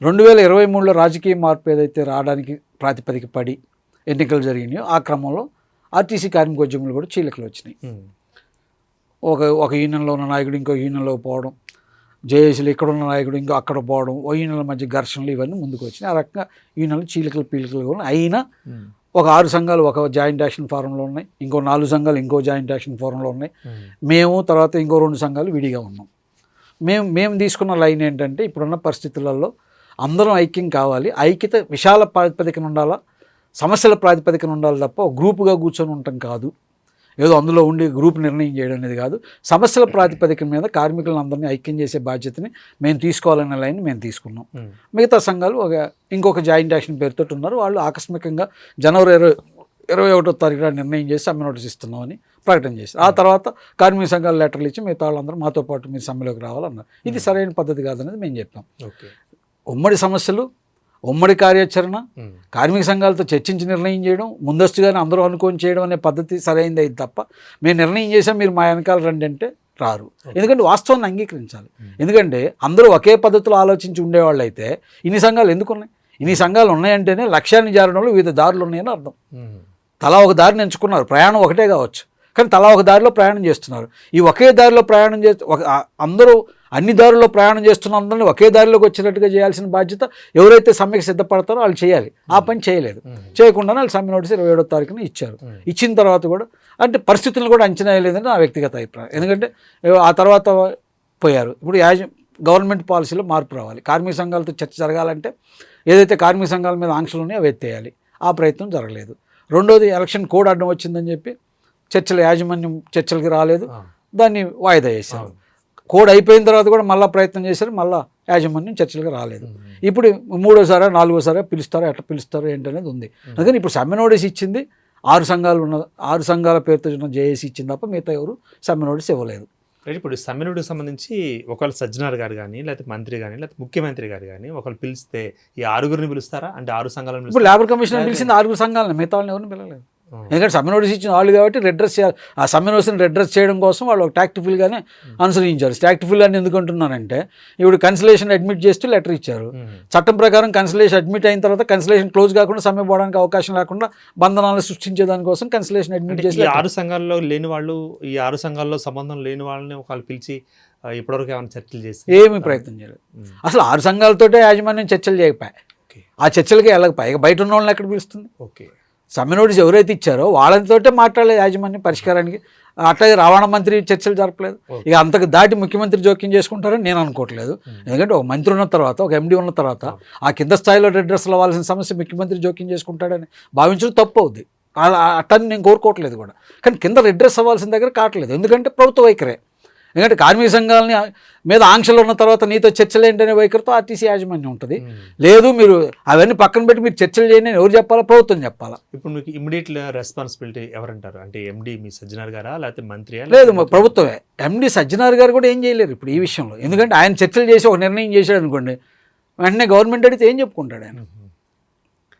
2023లో రాజకీయ మార్పు ఏదైతే రావడానికి ప్రాతిపదిక పడి ఎన్నికలు జరిగినాయో ఆ క్రమంలో ఆర్టీసీ కార్మికోద్యములు కూడా చీలికలు వచ్చినాయి. ఒక యూనియన్లో ఉన్న నాయకుడు ఇంకో యూనియన్లోకి పోవడం, జేఏసీలు ఇక్కడ ఉన్న నాయకుడు ఇంకో అక్కడ పోవడం, ఓ యూనియన్ల మధ్య ఘర్షణలు ఇవన్నీ ముందుకు వచ్చినాయి. ఆ రకంగా యూనియన్లు పీలికలు కూడా అయినా ఒక 6 సంఘాలు ఒక జాయింట్ యాక్షన్ ఫోరంలో ఉన్నాయి, ఇంకో 4 సంఘాలు ఇంకో జాయింట్ యాక్షన్ ఫోరంలో ఉన్నాయి. మేము తర్వాత ఇంకో 2 సంఘాలు విడిగా ఉన్నాం. మేము తీసుకున్న లైన్ ఏంటంటే, ఇప్పుడున్న పరిస్థితులలో అందరం ఐక్యం కావాలి, ఐక్యత విశాల ప్రాతిపదికన ఉండాలా, సమస్యల ప్రాతిపదికన ఉండాలి తప్ప ఒక గ్రూపుగా కూర్చొని ఉండటం కాదు, ఏదో అందులో ఉండి గ్రూప్ నిర్ణయం చేయడం అనేది కాదు. సమస్యల ప్రాతిపదిక మీద కార్మికులను అందరినీ ఐక్యం చేసే బాధ్యతని మేము తీసుకోవాలనే లైన్ మేము తీసుకున్నాం. మిగతా సంఘాలు ఇంకొక జాయింట్ యాక్షన్ పేరుతో ఉన్నారు. వాళ్ళు ఆకస్మికంగా జనవరి 21వ తారీఖున నిర్ణయం చేసి సమ్మె నోటీస్ ఇస్తున్నామని ప్రకటన చేశారు. ఆ తర్వాత కార్మిక సంఘాలు లెటర్లు ఇచ్చి మిగతా వాళ్ళందరూ మాతో పాటు మీరు సమ్మెలోకి రావాలన్నారు. ఇది సరైన పద్ధతి కాదనేది మేము చెప్పాం. ఉమ్మడి సమస్యలు, ఉమ్మడి కార్యాచరణ, కార్మిక సంఘాలతో చర్చించి నిర్ణయం చేయడం, ముందస్తుగానే అందరూ అనుకొని చేయడం అనే పద్ధతి సరైనది అయింది తప్ప మేము నిర్ణయం చేసాం మీరు మా వెనకాల రండి అంటే రారు. ఎందుకంటే వాస్తవాన్ని అంగీకరించాలి. ఎందుకంటే అందరూ ఒకే పద్ధతిలో ఆలోచించి ఉండేవాళ్ళు అయితే ఇన్ని సంఘాలు ఎందుకు ఉన్నాయి? ఇన్ని సంఘాలు ఉన్నాయంటేనే లక్ష్యాన్ని చేరడంలో వివిధ దారులు ఉన్నాయని అర్థం. తలా ఒక దారిని ఎంచుకున్నారు, ప్రయాణం ఒకటే కావచ్చు కానీ తలా ఒక దారిలో ప్రయాణం చేస్తున్నారు. ఈ ఒకే దారిలో ప్రయాణం అందరూ అన్ని దారుల్లో ప్రయాణం చేస్తున్న అందరినీ ఒకే దారిలోకి వచ్చేటట్టుగా చేయాల్సిన బాధ్యత ఎవరైతే సమ్మెకి సిద్ధపడతారో వాళ్ళు చేయాలి. ఆ పని చేయలేదు. చేయకుండానే వాళ్ళు సమ్మె నోటీస్ 27వ తారీఖున ఇచ్చారు. ఇచ్చిన తర్వాత కూడా అంటే పరిస్థితులను కూడా అంచనా వేయలేదని నా వ్యక్తిగత అభిప్రాయం. ఎందుకంటే ఆ తర్వాత పోయారు. ఇప్పుడు గవర్నమెంట్ పాలసీలో మార్పు రావాలి. కార్మిక సంఘాలతో చర్చ జరగాలంటే ఏదైతే కార్మిక సంఘాల మీద ఆంక్షలు ఉన్నాయో అవి ఎత్తేయాలి. ఆ ప్రయత్నం జరగలేదు. రెండోది ఎలక్షన్ కోడ్ అడ్డం వచ్చిందని చెప్పి యాజమాన్యం చర్చలకి రాలేదు, దాన్ని వాయిదా చేశారు. కోడ్ అయిపోయిన తర్వాత కూడా మళ్ళీ ప్రయత్నం చేశారు, మళ్ళీ యాజమాన్యం చర్చలకు రాలేదు. ఇప్పుడు 3వసారా 4వసారా ఎట్లా పిలుస్తారో ఏంటనేది ఉంది. అందుకని ఇప్పుడు సమ్మె నోటీస్ ఇచ్చింది 6 సంఘాల పేరుతో ఉన్న జేఏసీ ఇచ్చింది తప్ప మిగతా ఎవరు సమ్మె నోటీస్ ఇవ్వలేదు. ఇప్పుడు సమ్మె నోటీస్ సంబంధించి ఒకవేళ సజ్జనార్ గారు కానీ లేకపోతే మంత్రి కానీ లేకపోతే ముఖ్యమంత్రి గారు కానీ ఒకళ్ళు పిలిస్తే ఈ 6గురిని పిలుస్తారా? అంటే 6 సంఘాలను ఇప్పుడు లేబర్ కమిషన్ పిలిచింది 6 సంఘాలను, మిగతా వాళ్ళని ఎవరిని పిలవలేదు. ఎందుకంటే సమ్మె నోటీస్ ఇచ్చిన వాళ్ళు కాబట్టి రెడ్రెస్ చేయాలి. ఆ సమ్మె నోటీస్ని రెడ్రెస్ చేయడం కోసం వాళ్ళు ఒక టాక్టిఫుల్గానే అనుసరించారు. టాక్టిఫుల్ అని ఎందుకు అంటున్నారంటే, ఇప్పుడు కన్సలేషన్ అడ్మిట్ చేస్తూ లెటర్ ఇచ్చారు. చట్టం ప్రకారం కన్సలేషన్ అడ్మిట్ అయిన తర్వాత కన్సలేషన్ క్లోజ్ కాకుండా సమ్మె పోవడానికి అవకాశం లేకుండా బంధనాలను సృష్టించే దానికోసం కన్సలేషన్ అడ్మిట్ చేసి 6 సంఘాల్లో లేని వాళ్ళు, ఈ 6 సంఘాల్లో సంబంధం లేని వాళ్ళని ఒకళ్ళు పిలిచి ఇప్పటివరకు ఏమైనా చర్చలు చేసి ఏమీ ప్రయత్నం చేయలేదు. అసలు 6 సంఘాలతోటే యాజమాన్యం చర్చలు చేయకపోయా, ఆ చర్చలకే వెళ్ళకపోయా. ఇక బయట ఉన్న వాళ్ళని ఎక్కడ పిలుస్తుంది? సమ్మె నోటీస్ ఎవరైతే ఇచ్చారో వాళ్ళతోటే మాట్లాడలేదు యాజమాన్యం పరిష్కారానికి. అట్లాగే రవాణా మంత్రి చర్చలు జరపలేదు. ఇక అంతకు దాటి ముఖ్యమంత్రి జోక్యం చేసుకుంటారని నేను అనుకోవట్లేదు. ఎందుకంటే ఒక మంత్రి ఉన్న తర్వాత, ఒక ఎండీ ఉన్న తర్వాత ఆ కింద స్థాయిలో రెడ్రెస్లు అవ్వాల్సిన సమస్య ముఖ్యమంత్రి జోక్యం చేసుకుంటాడని భావించడం తప్పు అవుద్ది. అట్టని నేను కోరుకోవట్లేదు కూడా. కానీ కింద రెడ్రెస్ అవ్వాల్సిన దగ్గర కావట్లేదు. ఎందుకంటే ప్రభుత్వ వైఖరే. ఎందుకంటే కార్మిక సంఘాలని మీద ఆంక్షలు ఉన్న తర్వాత నీతో చర్చలు ఏంటనే వైఖరితో ఆర్టీసీ యాజమాన్యం ఉంటుంది. లేదు మీరు అవన్నీ పక్కన పెట్టి మీరు చర్చలు చేయండి ఎవరు చెప్పాలా? ప్రభుత్వం చెప్పాలా. ఇప్పుడు మీకు ఇమ్మీడియట్ రెస్పాన్సిబిలిటీ ఎవరంటారు? అంటే ఎండీ మీ సజ్జనార్ గారా లేకపోతే మంత్రి? లేదు, ప్రభుత్వమే. ఎండీ సజ్జనార్ గారు కూడా ఏం చేయలేరు ఇప్పుడు ఈ విషయంలో. ఎందుకంటే ఆయన చర్చలు చేసి ఒక నిర్ణయం చేశాడు అనుకోండి, వెంటనే గవర్నమెంట్ అడిగితే ఏం చెప్పుకుంటాడు ఆయన?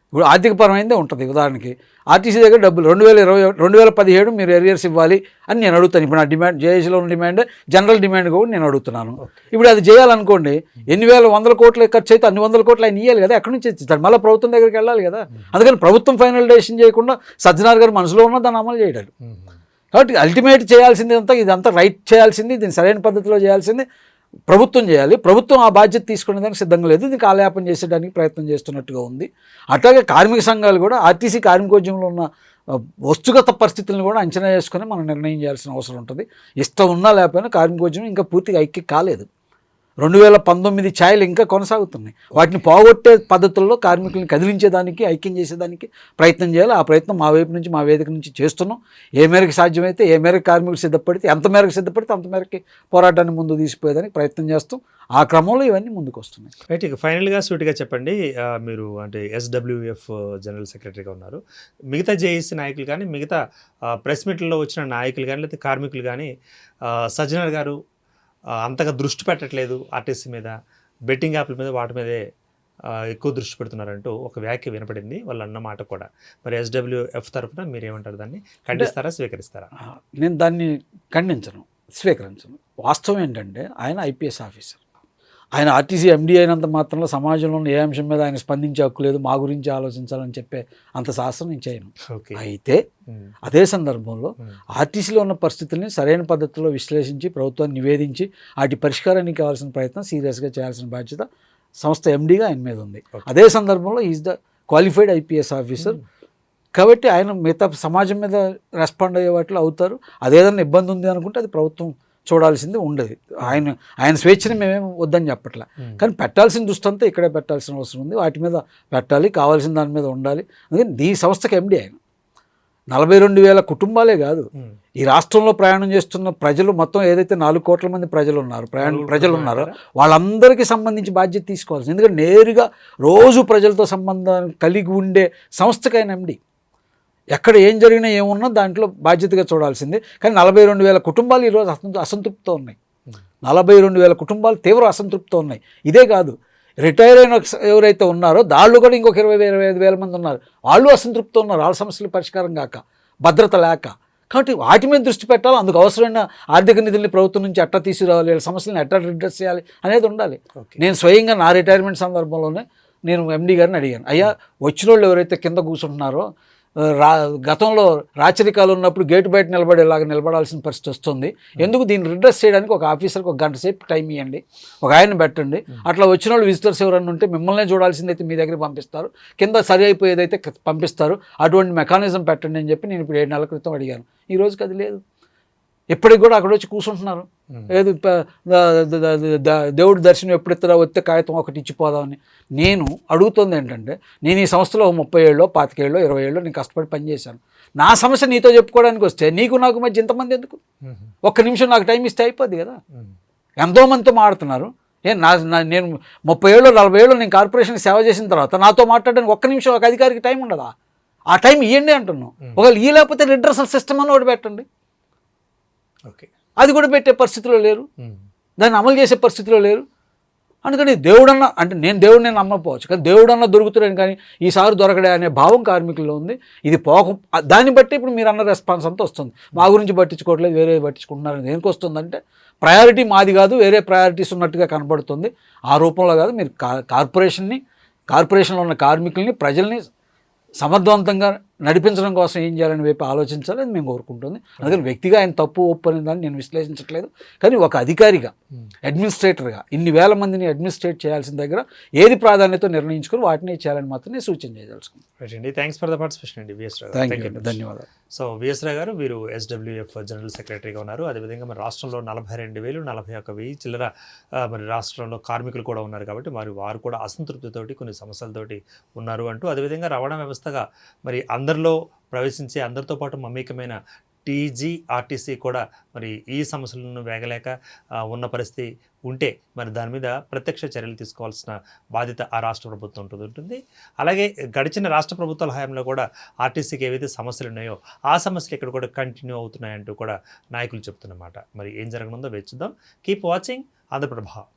ఇప్పుడు ఆర్థికపరమైనదే ఉంటుంది. ఉదాహరణకి ఆర్టీసీ దగ్గర డబ్బులు 2017 మీరు ఎరియర్స్ ఇవ్వాలి అని నేను అడుగుతాను. ఇప్పుడు నా డిమాండ్ జేఏసీలో ఉన్న డిమాండ్ జనరల్ డిమాండ్ కూడా నేను అడుగుతున్నాను. ఇప్పుడు అది చేయాలనుకోండి, ఎన్ని వేల 100 కోట్లు ఖర్చు అయితే అన్ని 100 కోట్లు ఆయన ఇవ్వాలి కదా, ఎక్కడి నుంచి ఇస్తాడు? మళ్ళీ ప్రభుత్వం దగ్గరికి వెళ్ళాలి కదా. అందుకని ప్రభుత్వం ఫైనల్ డెసిషన్ చేయకుండా సజ్జనార్ గారు మనసులో ఉన్న దాన్ని అమలు చేయడారు. కాబట్టి అల్టిమేట్ చేయాల్సింది ఇదంతా రైట్ చేయాల్సింది, దీన్ని సరైన పద్ధతిలో చేయాల్సింది ప్రభుత్వం చేయాలి. ప్రభుత్వం ఆ బాధ్యత తీసుకునేదానికి సిద్ధంగా లేదు, దీన్ని కాలయాపన చేసేయడానికి ప్రయత్నం చేస్తున్నట్టుగా ఉంది. అట్లాగే కార్మిక సంఘాలు కూడా ఆర్టీసీ కార్మికోద్యమంలో ఉన్న వస్తుగత పరిస్థితులను కూడా అంచనా చేసుకొని మనం నిర్ణయం చేయాల్సిన అవసరం ఉంటుంది. ఇష్టం ఉన్నా లేకపోయినా కార్మికోద్యమం ఇంకా పూర్తిగా ఐక్యం కాలేదు. 2019 ఛాయలు ఇంకా కొనసాగుతున్నాయి. వాటిని పోగొట్టే పద్ధతుల్లో కార్మికులను కదిలించేదానికి, ఐక్యం చేసేదానికి ప్రయత్నం చేయాలి. ఆ ప్రయత్నం మా వైపు నుంచి, మా వేదిక నుంచి చేస్తున్నాం. ఏ మేరకు సాధ్యమైతే, ఏ మేరకు కార్మికులు సిద్ధపడితే, ఎంత మేరకు సిద్ధపడితే అంత మేరకి పోరాటాన్ని ముందు తీసుకుపోయేదానికి ప్రయత్నం చేస్తాం. ఆ క్రమంలో ఇవన్నీ ముందుకు వస్తున్నాయి. రైట్. ఇక ఫైనల్గా సూటిగా చెప్పండి, మీరు అంటే SWF జనరల్ సెక్రటరీగా ఉన్నారు. మిగతా జేఏసీ నాయకులు కానీ, మిగతా ప్రెస్ మీట్లలో వచ్చిన నాయకులు కానీ, లేకపోతే కార్మికులు కానీ సజ్జనార్ గారు అంతగా దృష్టి పెట్టట్లేదు ఆర్టీసీ మీద, బెట్టింగ్ యాప్ల మీద, వాటి మీదే ఎక్కువ దృష్టి పెడుతున్నారంటూ ఒక వ్యాఖ్య వినపడింది, వాళ్ళు అన్న మాట కూడా. మరి SWF తరఫున మీరేమంటారు? దాన్ని ఖండిస్తారా, స్వీకరిస్తారా? నేను దాన్ని ఖండించను, స్వీకరించను. వాస్తవం ఏంటంటే ఆయన IPS ఆఫీసర్. ఆయన ఆర్టీసీ MD అయినంత మాత్రంలో సమాజంలో ఉన్న ఏ అంశం మీద ఆయన స్పందించే హక్కు లేదు, మా గురించి ఆలోచించాలని చెప్పే అంత శాస్త్రం నేను చేయను. అయితే అదే సందర్భంలో ఆర్టీసీలో ఉన్న పరిస్థితుల్ని సరైన పద్ధతిలో విశ్లేషించి ప్రభుత్వాన్ని నివేదించి వాటి పరిష్కారానికి కావాల్సిన ప్రయత్నం సీరియస్గా చేయాల్సిన బాధ్యత సంస్థ MDగా ఆయన మీద ఉంది. అదే సందర్భంలో is the qualified IPS officer. కాబట్టి ఆయన మిగతా సమాజం మీద రెస్పాండ్ అయ్యే వాటిలో అవుతారు. అదేదన్నా ఇబ్బంది ఉంది అనుకుంటే అది ప్రభుత్వం చూడాల్సింది ఉండదు. ఆయన స్వేచ్ఛని మేమేం వద్దని చెప్పట్లే, కానీ పెట్టాల్సిన దృష్టి అంతా ఇక్కడే పెట్టాల్సిన అవసరం ఉంది. వాటి మీద పెట్టాలి, కావాల్సిన దాని మీద ఉండాలి. అందుకని ఈ సంస్థకి MD ఆయన. 42,000 కుటుంబాలే కాదు, ఈ రాష్ట్రంలో ప్రయాణం చేస్తున్న ప్రజలు మొత్తం ఏదైతే 4 కోట్ల మంది ప్రజలు ఉన్నారో వాళ్ళందరికీ సంబంధించి బాధ్యత తీసుకోవాల్సింది. ఎందుకంటే నేరుగా రోజు ప్రజలతో సంబంధం కలిగి ఉండే సంస్థకి ఆయన MD. ఎక్కడ ఏం జరిగినా ఏమున్నా దాంట్లో బాధ్యతగా చూడాల్సిందే. కానీ 42,000 కుటుంబాలు ఈరోజు అసంతృప్తితో ఉన్నాయి. 42,000 కుటుంబాలు తీవ్ర అసంతృప్తితో ఉన్నాయి. ఇదే కాదు, రిటైర్ అయిన ఎవరైతే ఉన్నారో దాళ్ళు కూడా ఇంకొక 20,000-25,000 మంది ఉన్నారు. వాళ్ళు అసంతృప్తితో ఉన్నారు, వాళ్ళ సమస్యలు పరిష్కారం కాక, భద్రత లేక. కాబట్టి వాటి మీద దృష్టి పెట్టాలి. అందుకు అవసరమైన ఆర్థిక నిధుల్ని ప్రభుత్వం నుంచి ఎట్లా తీసుకురావాలి, వీళ్ళ సమస్యలను ఎట్లా అడ్రస్ చేయాలి అనేది ఉండాలి. నేను స్వయంగా నా రిటైర్మెంట్ సందర్భంలోనే నేను MD గారిని అడిగాను, అయ్యా వచ్చిన వాళ్ళు ఎవరైతే కింద కూర్చుంటున్నారో గతంలో రాచరికాలు ఉన్నప్పుడు గేటు బయట నిలబడాల్సిన పరిస్థితి వస్తుంది. ఎందుకు దీన్ని రిడ్రెస్ చేయడానికి ఒక ఆఫీసర్కి 1 గంట సేపు టైం ఇవ్వండి, ఒక ఆయన పెట్టండి. అట్లా వచ్చిన వాళ్ళు విజిటర్స్ ఎవరన్నా ఉంటే మిమ్మల్నే చూడాల్సిందైతే మీ దగ్గరికి పంపిస్తారు, కింద సరి అయిపోయేదైతే పంపిస్తారు. అటువంటి మెకానిజం పెట్టండి అని చెప్పి నేను ఇప్పుడు 7 నెలల క్రితం అడిగాను. ఈ రోజుకి అది లేదు. ఇప్పటికి కూడా అక్కడ వచ్చి కూర్చుంటున్నారు. ఏది దేవుడి దర్శనం ఎప్పుడెత్తడా వస్తే కాగితం ఒకటి ఇచ్చిపోదామని. నేను అడుగుతుంది ఏంటంటే, నేను ఈ సంస్థలో 30 ఏళ్ళో 25 ఏళ్ళో 20 ఏళ్ళో నేను కష్టపడి పనిచేశాను. నా సమస్య నీతో చెప్పుకోవడానికి వస్తే నీకు నాకు మధ్య ఇంతమంది ఎందుకు? 1 నిమిషం నాకు టైం ఇస్తే అయిపోద్ది కదా. ఎంతోమందితో మాట్లాడుతున్నారు. నేను 30 ఏళ్ళు 40 ఏళ్ళు నేను కార్పొరేషన్కి సేవ చేసిన తర్వాత నాతో మాట్లాడడానికి 1 నిమిషం ఒక అధికారికి టైం ఉండదా? ఆ టైం ఇవ్వండి అంటున్నాను. ఒకవేళ ఈ లేకపోతే రిడ్రెసల్ సిస్టమ్ అని ఒకటి పెట్టండి. అది కూడా పెట్టే పరిస్థితిలో లేరు, దాన్ని అమలు చేసే పరిస్థితిలో లేరు. అందుకని దేవుడన్నా అంటే నేను దేవుడిని నమ్మకపోవచ్చు, కానీ దేవుడన్నా దొరుకుతాడని, కానీ ఈసారి దొరకడే అనే భావం కార్మికుల్లో ఉంది. ఇది దాన్ని బట్టి ఇప్పుడు మీరు అన్న రెస్పాన్స్ అంతా వస్తుంది. మా గురించి పట్టించుకోవట్లేదు, వేరే పట్టించుకుంటున్నారు. దేనికి వస్తుందంటే ప్రయారిటీ మాది కాదు, వేరే ప్రయారిటీస్ ఉన్నట్టుగా కనబడుతుంది. ఆ రూపంలో కాదు, మీరు కార్పొరేషన్లో ఉన్న కార్మికుల్ని, ప్రజల్ని సమర్థవంతంగా నడిపించడం కోసం ఏం చేయాలని వైపు ఆలోచించాలి, అది మేము కోరుకుంటుంది. అందుకని వ్యక్తిగా ఆయన తప్పు ఒప్పు అనే దాన్ని నేను విశ్లేషించట్లేదు. కానీ ఒక అధికారిగా, అడ్మినిస్ట్రేటర్గా ఇన్ని వేల మందిని అడ్మినిస్ట్రేట్ చేయాల్సిన దగ్గర ఏది ప్రాధాన్యత నిర్ణయించుకొని వాటిని చేయాలని మాత్రం నేను సూచన చేయదలుచుకున్నాను. థ్యాంక్స్ ఫర్ ద పార్టిసిపేషన్ అండి VS రావు. థ్యాంక్ యూ, ధన్యవాదాలు. సో VS రావు గారు, వీరు SWF జనరల్ సెక్రటరీగా ఉన్నారు. అదేవిధంగా మరి రాష్ట్రంలో 42,000 41,000 చిల్లర మరి రాష్ట్రంలో కార్మికులు కూడా ఉన్నారు. కాబట్టి మరి వారు కూడా అసంతృప్తితోటి కొన్ని సమస్యలతోటి ఉన్నారు అంటూ, అదేవిధంగా రవాణా వ్యవస్థగా మరి అందరిలో ప్రవేశించి అందరితో పాటు మమేకమైన TGRTC కూడా మరి ఈ సమస్యలను వేగలేక ఉన్న పరిస్థితి ఉంటే మరి దాని మీద ప్రత్యక్ష చర్యలు తీసుకోవాల్సిన బాధ్యత ఆ రాష్ట్ర ప్రభుత్వం ఉంటుంది. అలాగే గడిచిన రాష్ట్ర ప్రభుత్వాల హయాంలో కూడా ఆర్టీసీకి ఏవైతే సమస్యలు ఉన్నాయో ఆ సమస్యలు ఇక్కడ కూడా కంటిన్యూ అవుతున్నాయంటూ కూడా నాయకులు చెప్తున్నమాట. మరి ఏం జరగనుందో వేచి చూద్దాం. Keep watching Andhraprabha.